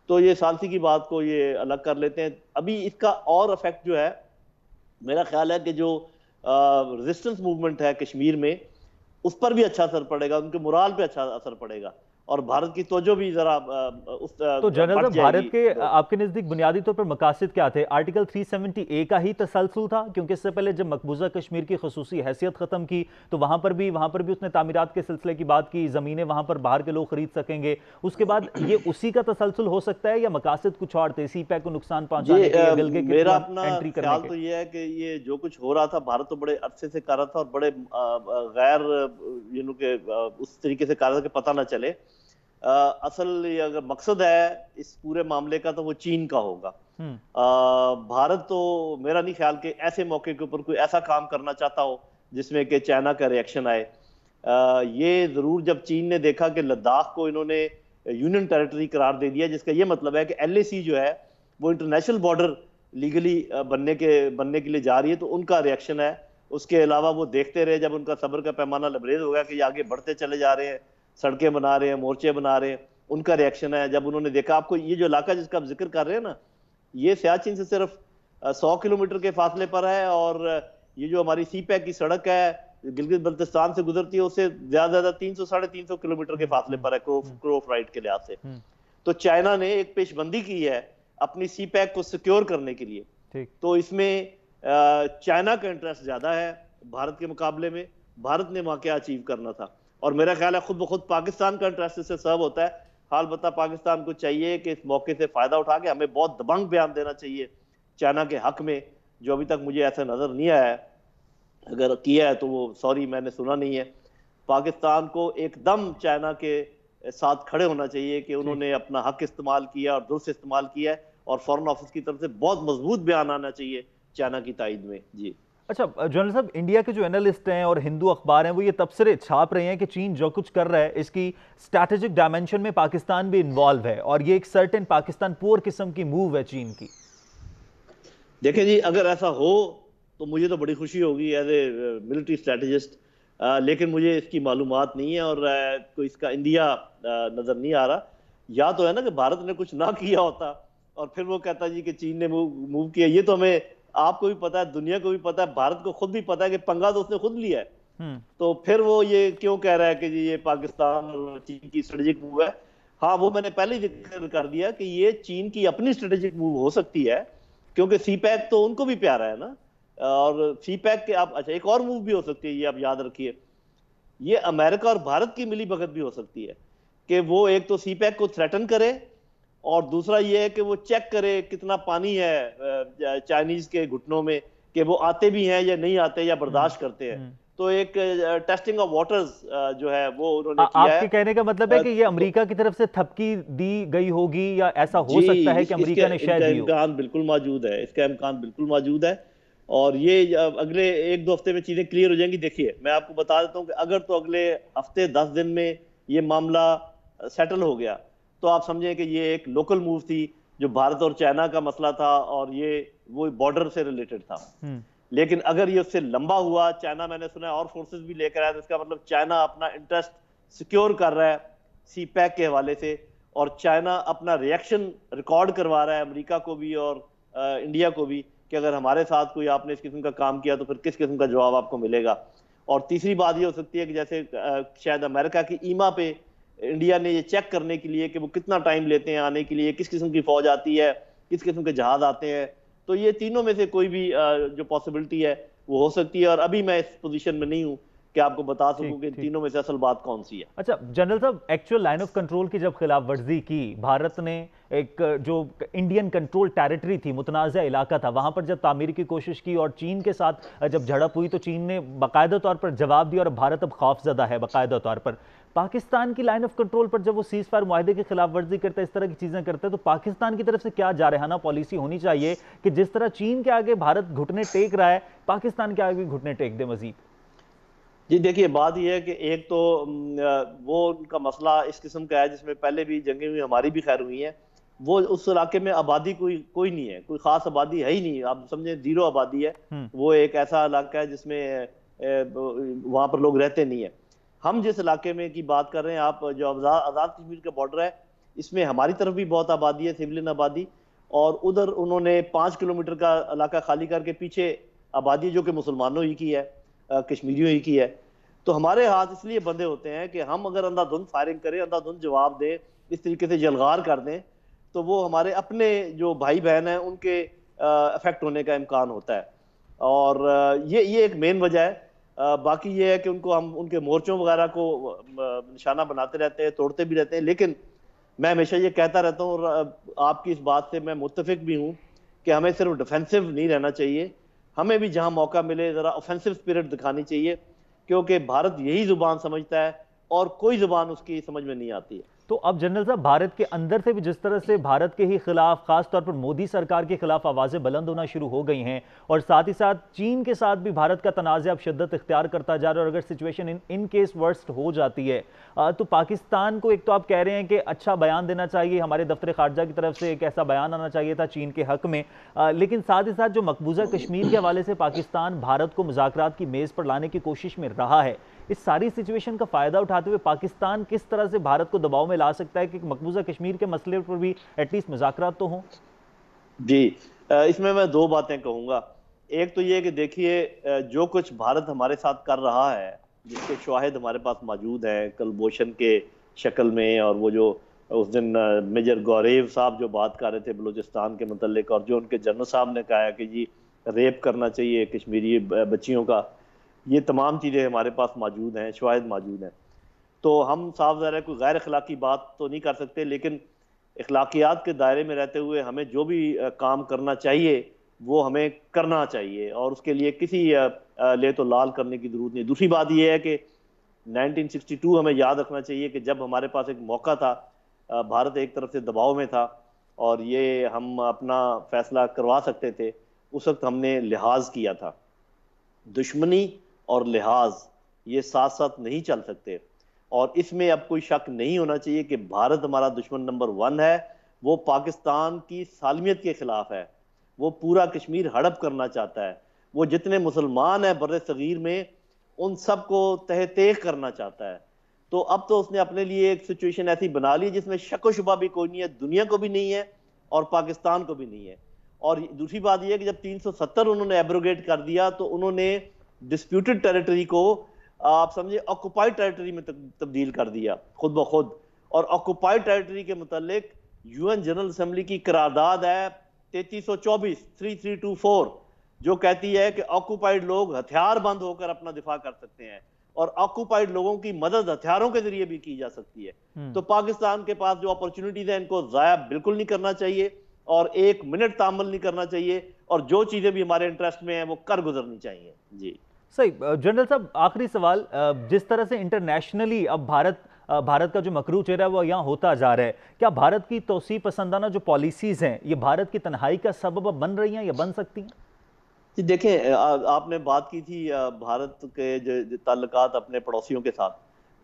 तो ये सालसी की बात को ये अलग कर लेते हैं। अभी इसका और इफेक्ट जो है, मेरा ख्याल है कि जो रेजिस्टेंस मूवमेंट है कश्मीर में, उस पर भी अच्छा असर पड़ेगा, उनके मोराल पे अच्छा असर पड़ेगा, और भारत की तवज्जो भी जरा तो जनरल साहब, भारत के आपके नजदीक बुनियादी तौर पर मकासद क्या थे? आर्टिकल 370A का ही तसलसल था, क्योंकि इससे पहले जब मकबूजा कश्मीर की खसूसी हैसियत खत्म की तो वहां पर भी उसने तामीरात के सिलसिले की बात की, जमीनें वहां पर बाहर के लोग खरीद सकेंगे। उसके बाद ये उसी का तसलसल हो सकता है या मकासद कुछ और थे, सीपैक को नुकसान पहुंचाने के? मेरा अपना ख्याल तो ये है कि ये जो कुछ हो रहा था, भारत तो बड़े अरसे से कर रहा था और बड़े गैर उस तरीके से कर रहा था कि पता ना चले। असल अगर मकसद है इस पूरे मामले का तो वो चीन का होगा। भारत तो मेरा नहीं ख्याल कि ऐसे मौके के ऊपर कोई ऐसा काम करना चाहता हो जिसमें कि चाइना का रिएक्शन आए। ये जरूर जब चीन ने देखा कि लद्दाख को इन्होंने यूनियन टेरिटरी करार दे दिया, जिसका ये मतलब है कि LAC जो है वो इंटरनेशनल बॉर्डर लीगली बनने के लिए जा रही है, तो उनका रिएक्शन है। उसके अलावा वो देखते रहे, जब उनका सब्र का पैमाना लबरेज हो गया कि ये आगे बढ़ते चले जा रहे हैं, सड़कें बना रहे हैं, मोर्चे बना रहे हैं, उनका रिएक्शन है। जब उन्होंने देखा, आपको ये जो इलाका जिसका आप जिक्र कर रहे हैं ना, ये सियाचिन से सिर्फ 100 किलोमीटर के फासले पर है, और ये जो हमारी सीपैक की सड़क है गिलगित बल्तिस्तान से गुजरती है, उससे ज्यादा 300-350 किलोमीटर के फासले पर है क्रो फ्लाइट के लिहाज से। तो चाइना ने एक पेशबंदी की है अपनी सीपैक को सिक्योर करने के लिए। तो इसमें चाइना का इंटरेस्ट ज्यादा है भारत के मुकाबले में। भारत ने वहां क्या अचीव करना था, और मेरा ख्याल है खुद ब खुद पाकिस्तान का इंटरेस्ट इससे सर्व होता है। हाल बता पाकिस्तान को चाहिए कि इस मौके से फायदा उठा के हमें बहुत दबंग बयान देना चाहिए चाइना के हक में, जो अभी तक मुझे ऐसा नजर नहीं आया है। अगर किया है तो वो सॉरी, मैंने सुना नहीं है। पाकिस्तान को एकदम चाइना के साथ खड़े होना चाहिए कि उन्होंने अपना हक इस्तेमाल किया और दुरुस्त इस्तेमाल किया है, और फॉरेन ऑफिस की तरफ से बहुत मजबूत बयान आना चाहिए चाइना की तायद में। जी अच्छा जनरल साहब, इंडिया के जो एनालिस्ट हैं और हिंदू अखबार हैं वो ये तबसरे छाप रहे हैं कि चीन जो कुछ कर रहा है इसकी स्ट्रैटेजिक डायमेंशन में पाकिस्तान भी इन्वॉल्व है, और ये एक सर्टेन पाकिस्तान पोर किस्म की मूव है चीन की। देखिए जी, अगर ऐसा हो तो मुझे तो बड़ी खुशी होगी एज ए मिलिट्री स्ट्रैटेजिस्ट, लेकिन मुझे इसकी मालूमात नहीं है और कोई इसका इंडिया नजर नहीं आ रहा। या तो है ना कि भारत ने कुछ ना किया होता और फिर वो कहता जी कि चीन ने मूव किया। ये तो हमें, आपको भी पता है, दुनिया को भी पता है, भारत को खुद भी पता है कि पंगा तो उसने खुद लिया है। तो फिर वो ये क्यों कह रहा है कि जी ये पाकिस्तान और चीन की स्ट्रेटेजिक मूव है? हाँ, वो मैंने पहले ही जिक्र कर दिया कि ये चीन की अपनी स्ट्रेटेजिक मूव हो सकती है, क्योंकि सीपैक तो उनको भी प्यारा है ना। और सीपैक के आप, अच्छा एक और मूव भी हो सकती है, ये आप याद रखिए, ये अमेरिका और भारत की मिली भगत भी हो सकती है कि वो एक तो सीपैक को थ्रेटन करे, और दूसरा ये है कि वो चेक करे कितना पानी है चाइनीज के घुटनों में, कि वो आते भी हैं या नहीं आते या बर्दाश्त करते हैं। तो एक टेस्टिंग ऑफ वाटर्स जो है वो उन्होंने किया है। आपके कहने का मतलब है कि ये अमेरिका की तरफ से थपकी दी गई होगी, या ऐसा हो सकता है कि अमेरिका ने शायद दी हो? इम्कान बिल्कुल मौजूद है, इसका इम्कान बिल्कुल मौजूद है, और ये अगले 1-2 हफ्ते में चीजें क्लियर हो जाएंगी। देखिए मैं आपको बता देता हूँ कि अगर तो अगले हफ्ते 10 दिन में ये मामला सेटल हो गया तो आप समझें कि ये एक लोकल मूव थी, जो भारत और चाइना का मसला था और ये वो बॉर्डर से रिलेटेड था। लेकिन अगर ये उससे लंबा हुआ, चाइना मैंने सुना है और फोर्सेस भी लेकर आया, तो इसका मतलब चाइना अपना इंटरेस्ट सिक्योर कर रहा है सीपैक के हवाले से, और चाइना अपना रिएक्शन रिकॉर्ड करवा रहा है अमेरिका को भी और इंडिया को भी कि अगर हमारे साथ कोई आपने इस किस्म का काम किया तो फिर किस किस्म का जवाब आपको मिलेगा। और तीसरी बात ये हो सकती है कि जैसे शायद अमेरिका की ईमा पे इंडिया ने ये चेक करने के लिए कि वो कितना टाइम लेते हैं आने के लिए, किस किस्म की फौज आती है, किस किस्म के जहाज आते हैं, तो ये तीनों में से कोई भी जो पॉसिबिलिटी है वो हो सकती है। और अभी मैं इस पोजीशन में नहीं हूं कि आपको बता सकूं कि तीनों में से असल बात कौन सी है। अच्छा जनरल साहब, एक्चुअल लाइन ऑफ कंट्रोल की जब खिलाफ वर्जी की भारत ने, एक जो इंडियन कंट्रोल टेरिटरी थी, मुतनाज़ा इलाका था, वहां पर जब तामीर की कोशिश की और चीन के साथ जब झड़प हुई तो चीन ने बाकायदा तौर पर जवाब दिया और भारत अब खौफजदा है बाकायदा तौर पर। पाकिस्तान की लाइन ऑफ कंट्रोल पर जब वो सीज फायर मुआहदे की खिलाफ वर्जी करता है, इस तरह की चीजें करता है, तो पाकिस्तान की तरफ से क्या जारहाना पॉलिसी होनी चाहिए कि जिस तरह चीन के आगे भारत घुटने टेक रहा है, पाकिस्तान के आगे भी घुटने टेक दे मजीद? जी देखिए, बात यह है कि एक तो वो उनका मसला इस किस्म का है जिसमें पहले भी जंगें हुई, हमारी भी खैर हुई हैं। वो उस इलाके में आबादी कोई कोई नहीं है, कोई खास आबादी है ही नहीं, आप समझे जीरो आबादी है। वो एक ऐसा इलाका है जिसमें वहां पर लोग रहते नहीं है। हम जिस इलाके में की बात कर रहे हैं, आप जो आज़ाद कश्मीर का बॉर्डर है, इसमें हमारी तरफ भी बहुत आबादी है, सिविलियन आबादी, और उधर उन्होंने 5 किलोमीटर का इलाका खाली करके पीछे आबादी जो कि मुसलमानों ही की है, कश्मीरियों ही की है। तो हमारे हाथ इसलिए बंधे होते हैं कि हम अगर अंधाधुंध फायरिंग करें, अंधाधुंध जवाब दें, इस तरीके से जलगार कर दें, तो वो हमारे अपने जो भाई बहन हैं उनके अफेक्ट होने का इम्कान होता है। और ये एक मेन वजह है। बाकी ये है कि उनको हम उनके मोर्चों वगैरह को निशाना बनाते रहते हैं, तोड़ते भी रहते हैं। लेकिन मैं हमेशा ये कहता रहता हूँ, और आपकी इस बात से मैं मुत्तफिक भी हूँ, कि हमें सिर्फ डिफेंसिव नहीं रहना चाहिए, हमें भी जहाँ मौका मिले ज़रा ऑफेंसिव स्पिरिट दिखानी चाहिए, क्योंकि भारत यही जुबान समझता है और कोई जुबान उसकी समझ में नहीं आती है। तो अब जनरल साहब, भारत के अंदर से भी जिस तरह से भारत के ही खिलाफ, खासतौर पर मोदी सरकार के खिलाफ आवाजें बुलंद होना शुरू हो गई हैं, और साथ ही साथ चीन के साथ भी भारत का तनाज़ा अब शिद्दत इख्तियार करता जा रहा है, और अगर सिचुएशन इन केस वर्स्ट हो जाती है तो पाकिस्तान को एक तो आप कह रहे हैं कि अच्छा बयान देना चाहिए, हमारे दफ्तर खारजा की तरफ से एक ऐसा बयान आना चाहिए था चीन के हक में, लेकिन साथ ही साथ जो मकबूजा कश्मीर के हवाले से पाकिस्तान भारत को मुज़ाकरात की मेज़ पर लाने की कोशिश में रहा है, इस सारी सिचुएशन का फायदा उठाते हुए पाकिस्तान किस तरह से भारत को दबाव में ला सकता है कि मकबूजा कश्मीर के मसले पर भी एटलीस्ट मुज़ाकरात तो हों? जी, इसमें मैं दो बातें कहूंगा। एक तो ये कि देखिए, जो कुछ भारत हमारे साथ कर रहा है, जिसके शवाहिद हमारे पास मौजूद हैं कलभूषण के शक्ल में, और वो जो उस दिन मेजर गौरेव साहब जो बात कर रहे थे बलूचिस्तान के मुतल्लिक, और जो उनके जनरल साहब ने कहा है कि जी रेप करना चाहिए कश्मीरी बच्चियों का, ये तमाम चीज़ें हमारे पास मौजूद हैं, शवाहिद मौजूद हैं। तो हम साफ ज़ाहिर है कोई गैर अखलाकी बात तो नहीं कर सकते, लेकिन अखलाकियात के दायरे में रहते हुए हमें जो भी काम करना चाहिए वो हमें करना चाहिए, और उसके लिए किसी ले तो लाल करने की ज़रूरत नहीं। दूसरी बात यह है कि 1962 हमें याद रखना चाहिए कि जब हमारे पास एक मौका था, भारत एक तरफ से दबाव में था और ये हम अपना फैसला करवा सकते थे, उस वक्त हमने लिहाज किया था। दुश्मनी और लिहाज ये साथ साथ नहीं चल सकते, और इसमें अब कोई शक नहीं होना चाहिए कि भारत हमारा दुश्मन नंबर 1 है। वो पाकिस्तान की सालमियत के खिलाफ है, वो पूरा कश्मीर हड़प करना चाहता है, वो जितने मुसलमान हैं बर्रे सगीर में उन सबको तह तेख करना चाहता है। तो अब तो उसने अपने लिए एक सिचुएशन ऐसी बना ली जिसमें शक व शुबा भी कोई नहीं है, दुनिया को भी नहीं है और पाकिस्तान को भी नहीं है। और दूसरी बात यह है कि जब 370 उन्होंने एब्रोगेट कर दिया तो उन्होंने डिस्प्यूटेड टेरिटरी को आप समझे ऑक्युपाइड टेरिटरी में तब्दील कर दिया खुद ब खुद। और ऑक्युपाइड टेरिटरी के मुतालिक यूएन जनरल असेंबली की करारदाद है 3324 जो कहती है कि ऑक्युपाइड लोग हथियार बंद होकर अपना दिफा कर सकते हैं, और ऑक्युपाइड लोगों की मदद हथियारों के जरिए भी की जा सकती है। तो पाकिस्तान के पास जो अपॉर्चुनिटीज है इनको जाया बिल्कुल नहीं करना चाहिए, और एक मिनट तामुल नहीं करना चाहिए, और जो चीजें भी हमारे इंटरेस्ट में हैं वो कर गुजरनी चाहिए। जी सही। जनरल साहब, आखिरी सवाल, जिस तरह से इंटरनेशनली अब भारत का जो मकरू चेहरा है वो यहाँ होता जा रहा है, क्या भारत की तौसीफ पसंदाना जो पॉलिसीज हैं ये भारत की तन्हाई का सबब बन रही हैं या बन सकती हैं? जी देखें, आपने बात की थी भारत के जो ताल्लुकात अपने पड़ोसियों के साथ,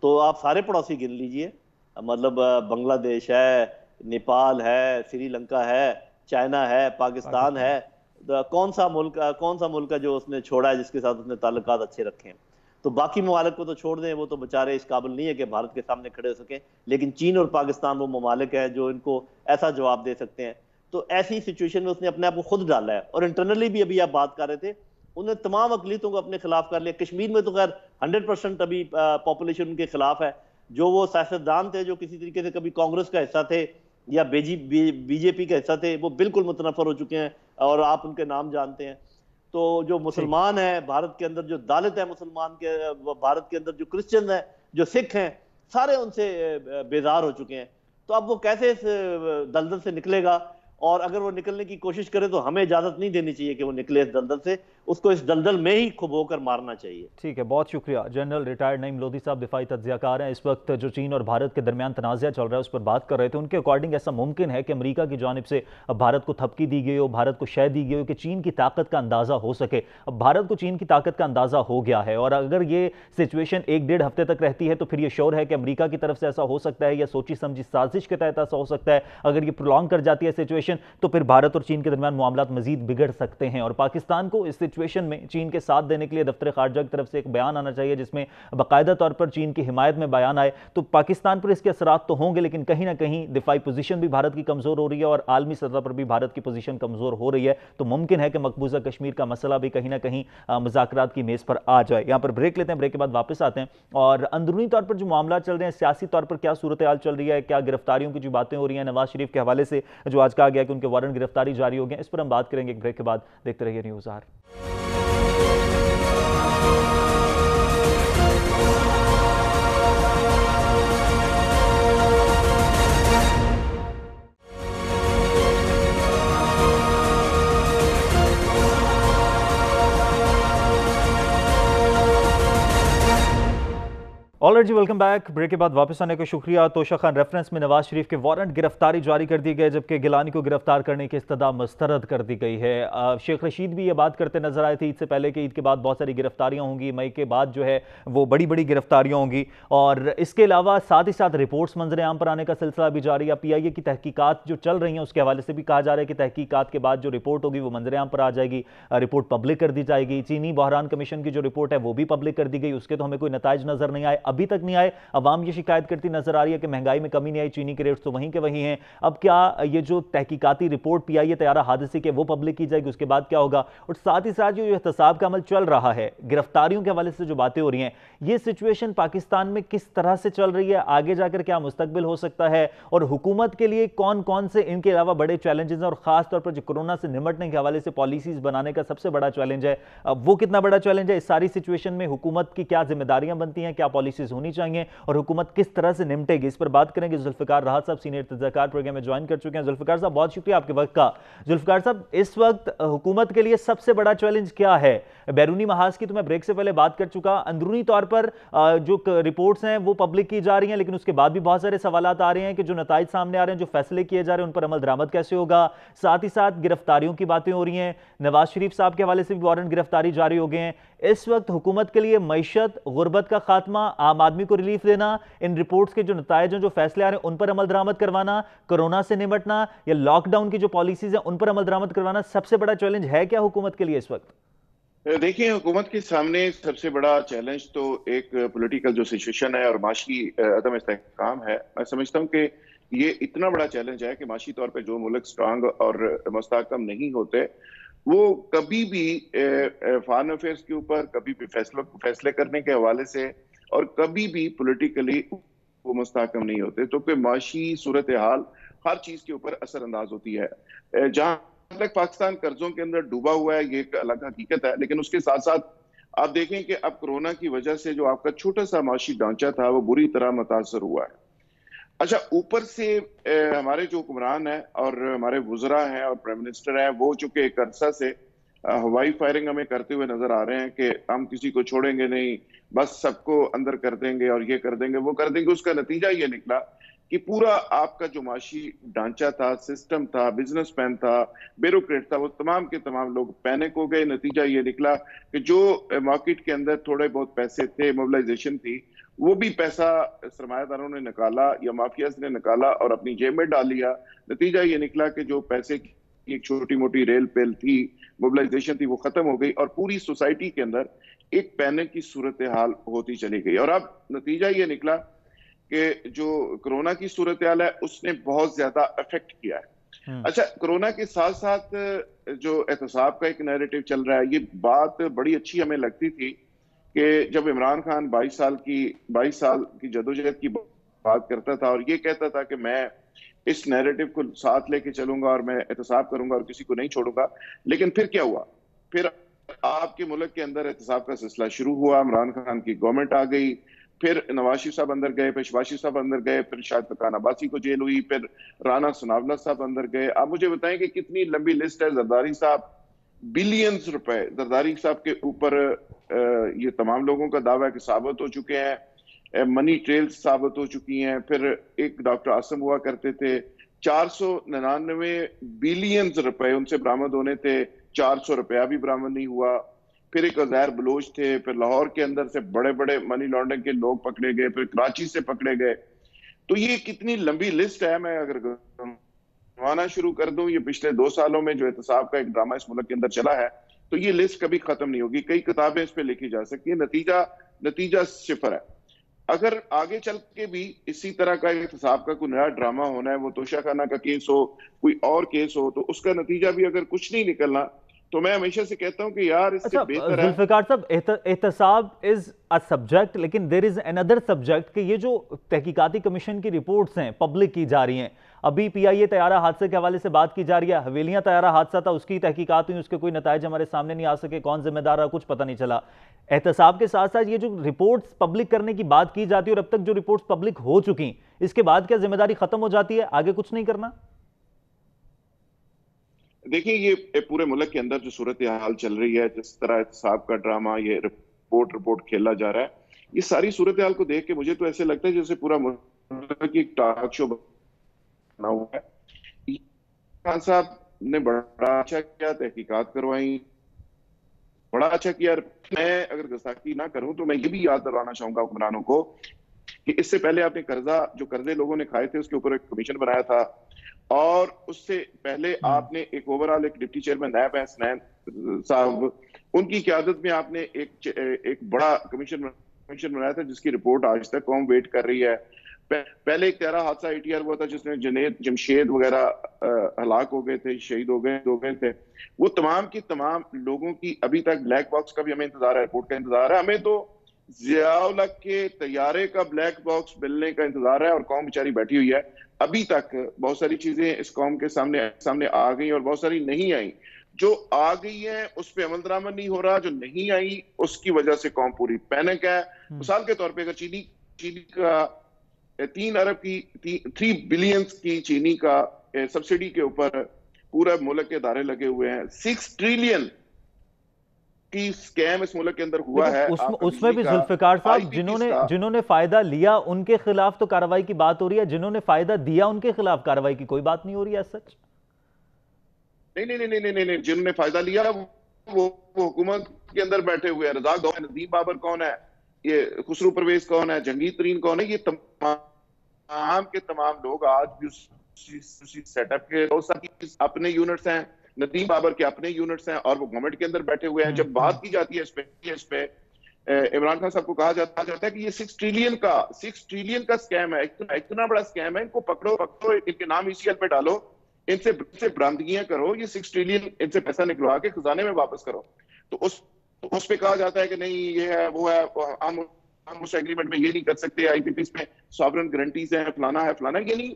तो आप सारे पड़ोसी गिन लीजिए, मतलब बांग्लादेश है, नेपाल है, श्रीलंका है, चाइना है, पाकिस्तान है, कौन सा मुल्क है जो उसने छोड़ा है जिसके साथ उसने ताल्लुकात अच्छे रखे हैं। तो बाकी ममालिक को तो छोड़ दें, वो तो बेचारे इस काबिल नहीं है कि भारत के सामने खड़े हो सकें, लेकिन चीन और पाकिस्तान वो ममालिक है जो इनको ऐसा जवाब दे सकते हैं। तो ऐसी सिचुएशन में उसने अपने आप को खुद डाला है, और इंटरनली भी अभी आप बात कर रहे थे, उन्होंने तमाम अकलीतों को अपने खिलाफ कर लिया। कश्मीर में तो खैर 100% अभी पॉपुलेशन उनके खिलाफ है। जो वो सियासतदान थे जो किसी तरीके से कभी कांग्रेस का हिस्सा थे या बीजेपी का हिस्सा थे, वो बिल्कुल मुतनफर हो चुके हैं और आप उनके नाम जानते हैं। तो जो मुसलमान हैं भारत के अंदर, जो दालित है मुसलमान के भारत के अंदर, जो क्रिश्चियन हैं, जो सिख हैं, सारे उनसे बेजार हो चुके हैं। तो अब वो कैसे इस दलदल से निकलेगा, और अगर वो निकलने की कोशिश करे तो हमें इजाजत नहीं देनी चाहिए कि वो निकले इस दलदल से। उसको इस दलदल में ही खबोकर मारना चाहिए। ठीक है, बहुत शुक्रिया। जनरल रिटायर्ड नईम लोधी साहब दिफाई तज्जियाकार हैं। इस वक्त जो चीन और भारत के दरमियान तनाज़ा चल रहा है उस पर बात कर रहे थे। उनके अकॉर्डिंग ऐसा मुमकिन है कि अमेरिका की जानिब से अब भारत को थपकी दी गई हो, भारत को शय दी गई हो कि चीन की ताकत का अंदाज़ा हो सके। अब भारत को चीन की ताकत का अंदाज़ा हो गया है और अगर ये सिचुएशन 1-1.5 हफ्ते तक रहती है तो फिर ये श्योर है कि अमेरिका की तरफ से ऐसा हो सकता है या सोची समझी साजिश के तहत ऐसा हो सकता है। अगर ये प्रोलॉन्ग कर जाती है सिचुएशन तो फिर भारत और चीन के दरमियान मामलात मजीद बिगड़ सकते हैं और पाकिस्तान को इस सिचुएशन में चीन के साथ देने के लिए दफ्तर खारजा की तरफ से एक बयान आना चाहिए जिसमें बाकायदा तौर पर चीन की हिमायत में बयान आए। तो पाकिस्तान पर इसके असरात तो होंगे, लेकिन कहीं ना कहीं दिफाई पोजीशन भी भारत की कमजोर हो रही है और आलमी सतह पर भी भारत की पोजीशन कमजोर हो रही है। तो मुमकिन है कि मकबूजा कश्मीर का मसला भी कहीं ना कहीं मुज़ाकरात की मेज पर आ जाए। यहां पर ब्रेक लेते हैं, ब्रेक के बाद वापस आते हैं और अंदरूनी तौर पर जो मामला चल रहे हैं, सियासी तौर पर क्या सूरत हाल चल रही है, क्या गिरफ्तारियों की जो बातें हो रही हैं नवाज शरीफ के हवाले से जो आज कहा गया कि उनके वारंट गिरफ्तारी जारी हो गए, इस पर हम बात करेंगे एक ब्रेक के बाद। देखते रहिए न्यूज़ आर। ऑलराइट जी, वेलकम बैक। ब्रेक के बाद वापस आने का शुक्रिया। तोशा खान रेफरेंस में नवाज शरीफ के वारंट गिरफ्तारी जारी कर दी गई जबकि गिलानी को गिरफ्तार करने की इस्तदा मुस्तरद कर दी गई है। शेख रशीद भी ये बात करते नजर आए थे ईद से पहले कि ईद के बाद बहुत सारी गिरफ्तारियां होंगी, मई के बाद जो है वो बड़ी बड़ी गिरफ्तारियां होंगी और इसके अलावा साथ ही साथ रिपोर्ट्स मंजर आम पर आने का सिलसिला भी जारी है। PIA की तहकीकात जो चल रही हैं उसके हवाले से भी कहा जा रहा है कि तहकीकात के बाद जो रिपोर्ट होगी वो मंजर आम पर आ जाएगी, रिपोर्ट पब्लिक कर दी जाएगी। चीनी बहरान कमीशन की जो रिपोर्ट है वो भी पब्लिक कर दी गई, उसके तो हमें कोई नताइज नजर नहीं आए, अभी तक नहीं आए। अवाम ये शिकायत करती नजर आ रही है कि महंगाई में कमी नहीं आई, चीनी के रेट्स तो वहीं के वहीं हैं। अब क्या ये जो तहकीकाती रिपोर्ट PIA तैयारा हादसे के वो पब्लिक की जाएगी, उसके बाद क्या होगा? और साथ ही साथ जो एहतसाब का अमल चल रहा है, गिरफ्तारियों के हवाले से जो बातें हो रही हैं, ये सिचुएशन पाकिस्तान में किस तरह से चल रही है, आगे जाकर क्या मुस्तकबिल हो सकता है और हुकूमत के लिए कौन कौन से इनके अलावा बड़े चैलेंजेस हैं और खासतौर पर जो कोरोना से निमटने के हवाले से पॉलिसीज बनाने का सबसे बड़ा चैलेंज है, वो कितना बड़ा चैलेंज है? इस सारी सिचुएशन में हुकूमत की क्या जिम्मेदारियां बनती हैं, क्या पॉलिसीज होनी चाहिए और हुकूमत किस तरह से निपटेगी, इस पर बात करेंगे। जुल्फिकार राहत साहब सीनियर तज्ज़ियाकार प्रोग्राम में ज्वाइन कर चुके हैं। जुल्फिकार साहब, बहुत शुक्रिया आपके वक्त का। जुल्फिकार साहब, इस वक्त हुकूमत के लिए सबसे बड़ा चैलेंज क्या है? बैरूनी महाज की तो मैं ब्रेक से पहले बात कर चुका, अंदरूनी तौर पर जो रिपोर्ट्स हैं वो पब्लिक की जा रही हैं, लेकिन उसके बाद भी बहुत सारे सवालात आ रहे हैं कि जो नताइज सामने आ रहे हैं, जो फैसले किए जा रहे हैं, उन पर अमल दरामद कैसे होगा। साथ ही साथ गिरफ्तारियों की बातें हो रही हैं, नवाज शरीफ साहब के हवाले से भी वारंट गिरफ्तारी जारी हो गए हैं। इस वक्त हुकूमत के लिए मईशत, गुर्बत का खात्मा, आम आदमी को रिलीफ देना, इन रिपोर्ट्स के जो नताइज हैं, जो फैसले आ रहे हैं, उन पर अमल दरामद करवाना, कोरोना से निपटना या लॉकडाउन की जो पॉलिसीज हैं उन पर अमल दरामद करवाना, सबसे बड़ा चैलेंज है क्या हुकूमत के लिए इस वक्त? देखिए, हुकूमत के सामने सबसे बड़ा चैलेंज तो एक पॉलिटिकल जो सिचुएशन है और माशी अदम इस्तेहकाम है। मैं समझता हूँ कि ये इतना बड़ा चैलेंज है कि माशी तौर पे जो मुल्क स्ट्रांग और मुस्तहकम नहीं होते वो कभी भी फॉरेन अफेयर्स के ऊपर, कभी भी फैसले करने के हवाले से और कभी भी पॉलिटिकली वो मुस्तहकम नहीं होते। तो कि माशी सूरत हाल हर चीज के ऊपर असरअंदाज होती है। जहां तक पाकिस्तान कर्जों के अंदर डूबा हुआ है, ये एक अलग हकीकत है, लेकिन उसके साथ साथ आप देखें कि अब कोरोना की वजह से जो आपका छोटा सा माशी ढांचा था वो बुरी तरह मुतासर हुआ है। अच्छा, ऊपर से हमारे जो हुक्मरान है और हमारे वुज़रा हैं और प्राइम मिनिस्टर हैं, वो चूंकि एक अरसा से हवाई फायरिंग हमें करते हुए नजर आ रहे हैं कि हम किसी को छोड़ेंगे नहीं, बस सबको अंदर कर देंगे और ये कर देंगे वो कर देंगे। उसका नतीजा ये निकला कि पूरा आपका जो माशी ढांचा था, सिस्टम था, बिजनेस मैन था, ब्यूरोक्रेट था, वो तमाम के तमाम लोग पैनिक हो गए। नतीजा ये निकला कि जो मार्केट के अंदर थोड़े बहुत पैसे थे, मोबिलाइजेशन थी, वो भी पैसा सरमायादारों ने निकाला या माफियाज ने निकाला और अपनी जेब में डाल लिया। नतीजा ये निकला कि जो पैसे की एक छोटी मोटी रेल पेल थी, मोबिलाइजेशन थी, वो खत्म हो गई और पूरी सोसाइटी के अंदर एक पैनिक की सूरत हाल होती चली गई। और अब नतीजा ये निकला कि जो कोरोना की सूरत हाल है उसने बहुत ज्यादा अफेक्ट किया है। अच्छा, कोरोना के साथ साथ जो एहतसाब का एक नैरेटिव चल रहा है, ये बात बड़ी अच्छी हमें लगती थी कि जब इमरान खान 22 साल की जदोजहद की बात करता था और ये कहता था कि मैं इस नैरेटिव को साथ लेके चलूंगा और मैं एहतसाब करूंगा और किसी को नहीं छोड़ूंगा। लेकिन फिर क्या हुआ? फिर आपके मुल्क के अंदर एहतसाब का सिलसिला शुरू हुआ, इमरान खान की गवर्नमेंट आ गई, फिर नवाज शरीफ साहब अंदर गए, फिर शहबाज शरीफ साहब अंदर गए, फिर शाहिद मकान अब्बासी को जेल हुई, फिर राना सनावला साहब अंदर गए। आप मुझे बताएं कि कितनी लंबी लिस्ट है। जरदारी साहब बिलियंस रुपए जरदारी साहब के ऊपर ये तमाम लोगों का दावा है कि साबित हो चुके हैं, मनी ट्रेल्स साबित हो चुकी हैं। फिर एक डॉक्टर आसम हुआ करते थे, 499 बिलियंस रुपए उनसे बरामद होने थे, 400 रुपया भी बरामद नहीं हुआ। फिर एक अजहर बलोच थे, फिर लाहौर के अंदर से बड़े बड़े मनी लॉन्ड्रिंग के लोग पकड़े गए, फिर कराची से पकड़े गए। तो ये कितनी लंबी लिस्ट है, मैं अगर गिनवाना शुरू कर दूं, ये पिछले 2 सालों में जो एहतसाब का एक ड्रामा इस मुल्क के अंदर चला है, तो ये लिस्ट कभी खत्म नहीं होगी। कई किताबें इस पे लिखी जा सकती है, नतीजा सिफर है। अगर आगे चल के भी इसी तरह का एहतसाब का कोई नया ड्रामा होना है, वो तोशाखाना का केस हो, कोई और केस हो, तो उसका नतीजा भी अगर कुछ नहीं निकलना, तो मैं हमेशा से कहता हूं कि यार इससे बेहतर है। जुल्फिकार साहब, एहतसाब इज अ सब्जेक्ट, लेकिन देयर इज अनदर सब्जेक्ट कि ये जो तहकीकाती कमीशन की रिपोर्ट्स हैं पब्लिक की जा रही हैं। अभी पीआईए तैयारा हादसे के हवाले से बात की जा रही है, हवेलियां तैयारा हादसा था, उसकी तहकीकात हुई, उसके कोई नताइज हमारे सामने नहीं आ सके, कौन जिम्मेदार है कुछ पता नहीं चला। एहतसाब के साथ साथ ये जो रिपोर्ट्स पब्लिक करने की बात की जाती है, और अब तक जो रिपोर्ट्स पब्लिक हो चुकी, इसके बाद क्या जिम्मेदारी खत्म हो जाती है, आगे कुछ नहीं करना? देखिए, ये पूरे मुल्क के अंदर जो सूरत हाल चल रही है, जिस तरह एहतसाब का ड्रामा, ये रिपोर्ट खेला जा रहा है, ये सारी सूरत हाल को देख के मुझे तो ऐसे लगता है जैसे पूरा मुल्क की एक टॉक शो बना हुआ है। खान साहब ने बड़ा अच्छा किया, तहकीकात करवाई, बड़ा अच्छा किया। मैं अगर गुस्ताखी ना करूं तो मैं ये भी याद दिलाना चाहूंगा हुक्मरानों को कि इससे पहले आपने कर्जे लोगों ने खाए थे, उसके ऊपर एक कमीशन बनाया था, और उससे पहले आपने एक ओवरऑल एक डिप्टी चेयरमैन नायब हसनैन साहब, उनकी क़यादत में आपने एक बड़ा कमीशन बनाया था, जिसकी रिपोर्ट आज तक कौम वेट कर रही है। पहले एक तेरा हादसा ATR हुआ था, जिसमें जुनैद जमशेद वगैरह हलाक हो गए थे, शहीद हो गए थे। वो तमाम की तमाम लोगों की अभी तक ब्लैक बॉक्स का भी हमें इंतजार है, रिपोर्ट का इंतजार है। हमें तो ज़ियाउल हक के तैयारे का ब्लैक बॉक्स मिलने का इंतजार है, और कौम बेचारी बैठी हुई है। अभी तक बहुत सारी चीजें इस कौम के सामने आ गई और बहुत सारी नहीं आई। जो आ गई है उस पर अमल दरामद नहीं हो रहा, जो नहीं आई उसकी वजह से कौम पूरी पैनिक है। मिसाल के तौर पे अगर चीनी का 3 बिलियन की चीनी का सब्सिडी के ऊपर पूरा मुल्क के दायरे लगे हुए हैं, 6 ट्रिलियन की स्कैम इस मुल्क के अंदर हुआ है। उसमें भी जुल्फिकार साहब, जिन्होंने फायदा लिया उनके खिलाफ तो कार्रवाई की बात हो रही है, जिन्होंने फायदा दिया उनके खिलाफ कार्रवाई की कोई बात नहीं हो रही है। सच नहीं, जिन्होंने फायदा लिया वो हुकूमत के अंदर बैठे हुए हैं। रज़ाक कौन है, नदीम बाबर कौन है, ये खुसरू परवेज कौन है, जंगीर तरीन कौन है, ये तमाम के तमाम लोग आज भी उसी सेटअप के अपने यूनिट्स हैं, नदीम बाबर के अपने यूनिट्स हैं, और वो गवर्नमेंट के अंदर बैठे हुए हैं। जब बात की जाती है इस पे इमरान खान साहब को कहा जाता है कि ये 6 ट्रिलियन का स्कैम है, इतना बड़ा स्कैम है, इनको पकड़ो, इनके नाम ECL पे डालो, इनसे बरामदगियां करो, ये 6 ट्रिलियन इनसे पैसा निकलवा के खजाने में वापस करो। तो उस पे कहा जाता है कि नहीं, ये है वो है, हम उस एग्रीमेंट में ये नहीं कर सकते, IPPs में सॉवरेन गारंटीज हैं, फलाना है। यानी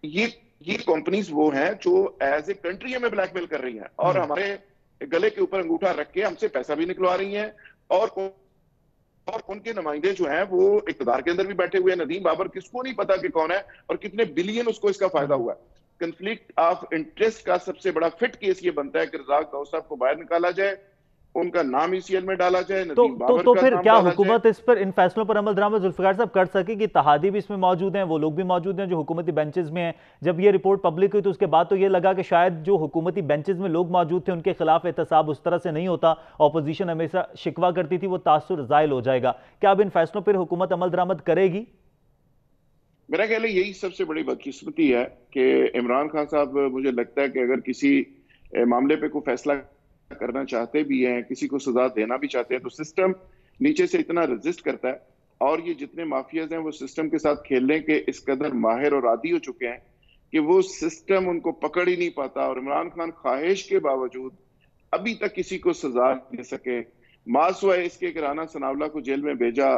ये कंपनीज वो हैं जो एज ए कंट्री हमें ब्लैकमेल कर रही हैं, और हमारे गले के ऊपर अंगूठा रख के हमसे पैसा भी निकलवा रही हैं, और उनके नुमाइंदे जो हैं वो इक़्तिदार के अंदर भी बैठे हुए हैं। नदीम बाबर किसको नहीं पता कि कौन है और कितने बिलियन उसको इसका फायदा हुआ है। कंफ्लिक्ट ऑफ इंटरेस्ट का सबसे बड़ा फिट केस ये बनता है कि रज़ाक दाऊद साहब को बाहर निकाला जाए, उनका नाम ECL में डाला जाए, नदीम बाबर तो का फिर नाम क्या डाला हुकूमत जाए। इस पर इन फैसलों पर अमल दरामद जुल्फिकार साहब कर सके कि तहादी भी इसमें मौजूद हैं, वो लोग भी मौजूद हैं जो हुकूमती बेंचेस में हैं? जब ये रिपोर्ट पब्लिक हुई तो उसके बाद तो ये लगा कि शायद जो हुकूमती बेंचेस में लोग मौजूद थे उनके खिलाफ एहतसाब उस तरह से नहीं होता, ऑपोजिशन हमेशा शिकवा करती थी, वो तासुर ज़ाइल हो जाएगा। क्या अब इन फैसलों पर हुकूमत अमल दरामद करेगी? मेरा ख्याल है यही सबसे बड़ी बदकिस्मती है कि इमरान खान साहब, मुझे लगता है कि अगर किसी मामले पे कोई फैसला करना चाहते भी हैं, किसी को सजा देना भी चाहते हैं, तो सिस्टम नीचे से इतना रेजिस्ट करता है, और ये जितने माफियाज हैं वो सिस्टम के साथ खेलने के इस कदर माहिर और आदी हो चुके हैं कि वो सिस्टम उनको पकड़ ही नहीं पाता। और इमरान खान ख्वाहिश के बावजूद अभी तक किसी को सजा दे सके। मासूआ इसके कि राना सनावला को जेल में भेजा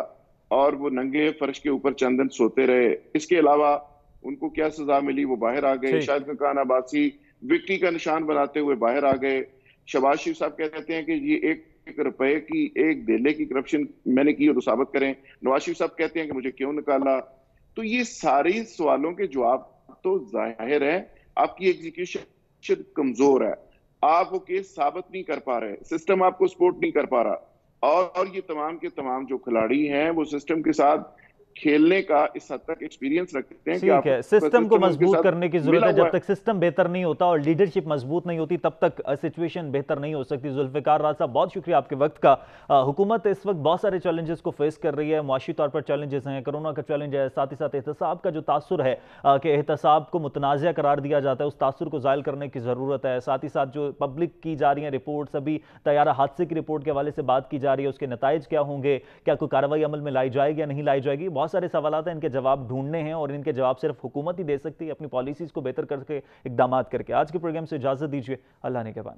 और वो नंगे फर्श के ऊपर चंद दिन सोते रहे, इसके अलावा उनको क्या सजा मिली, वो बाहर आ गए। शाहिद खान अब्बासी विक्ट्री का निशान बनाते हुए बाहर आ गए। शहबाज शरीफ साहब कहते हैं कि ये एक रुपए की, एक डेले की करप्शन मैंने की और साबित करें। नवाज शरीफ साहब कहते हैं कि मुझे क्यों निकाला। तो ये सारे सवालों के जवाब तो जाहिर है आपकी एग्जीक्यूशन कमजोर है। आप वो केस साबित नहीं कर पा रहे, सिस्टम आपको सपोर्ट नहीं कर पा रहा, और ये तमाम के तमाम जो खिलाड़ी हैं वो सिस्टम के साथ खेलने का इस हद तक एक्सपीरियंस रखते हैं कि ठीक है, सिस्टम को मजबूत करने की जरूरत है। जब तक सिस्टम बेहतर नहीं होता और लीडरशिप मजबूत नहीं होती तब तक सिचुएशन बेहतर नहीं हो सकती। जुल्फिकार राज साहब, बहुत शुक्रिया आपके वक्त का। हुकूमत इस वक्त बहुत सारे चैलेंजेस को फेस कर रही है, मुआशी तौर पर चैलेंजेस हैं, कोरोना का चैलेंज है, साथ ही साथ एहतसाब का जो तासुर है कि एहतसाब को मुतनाज़ा करार दिया जाता है, उस तासुर को ज़ायल करने की ज़रूरत है। साथ ही साथ जो पब्लिक की जा रही हैं रिपोर्ट्स, अभी तैयारा हादसे की रिपोर्ट के हवाले से बात की जा रही है, उसके नताइज क्या होंगे, क्या कोई कार्रवाई अमल में लाई जाएगी या नहीं लाई जाएगी, बहुत सारे सवाल हैं, इनके जवाब ढूंढने हैं और इनके जवाब सिर्फ हुकूमत ही दे सकती है अपनी पॉलिसीज को बेहतर करके, इकदाम करके। आज के प्रोग्राम से इजाजत दीजिए, अल्लाह ने के बाद।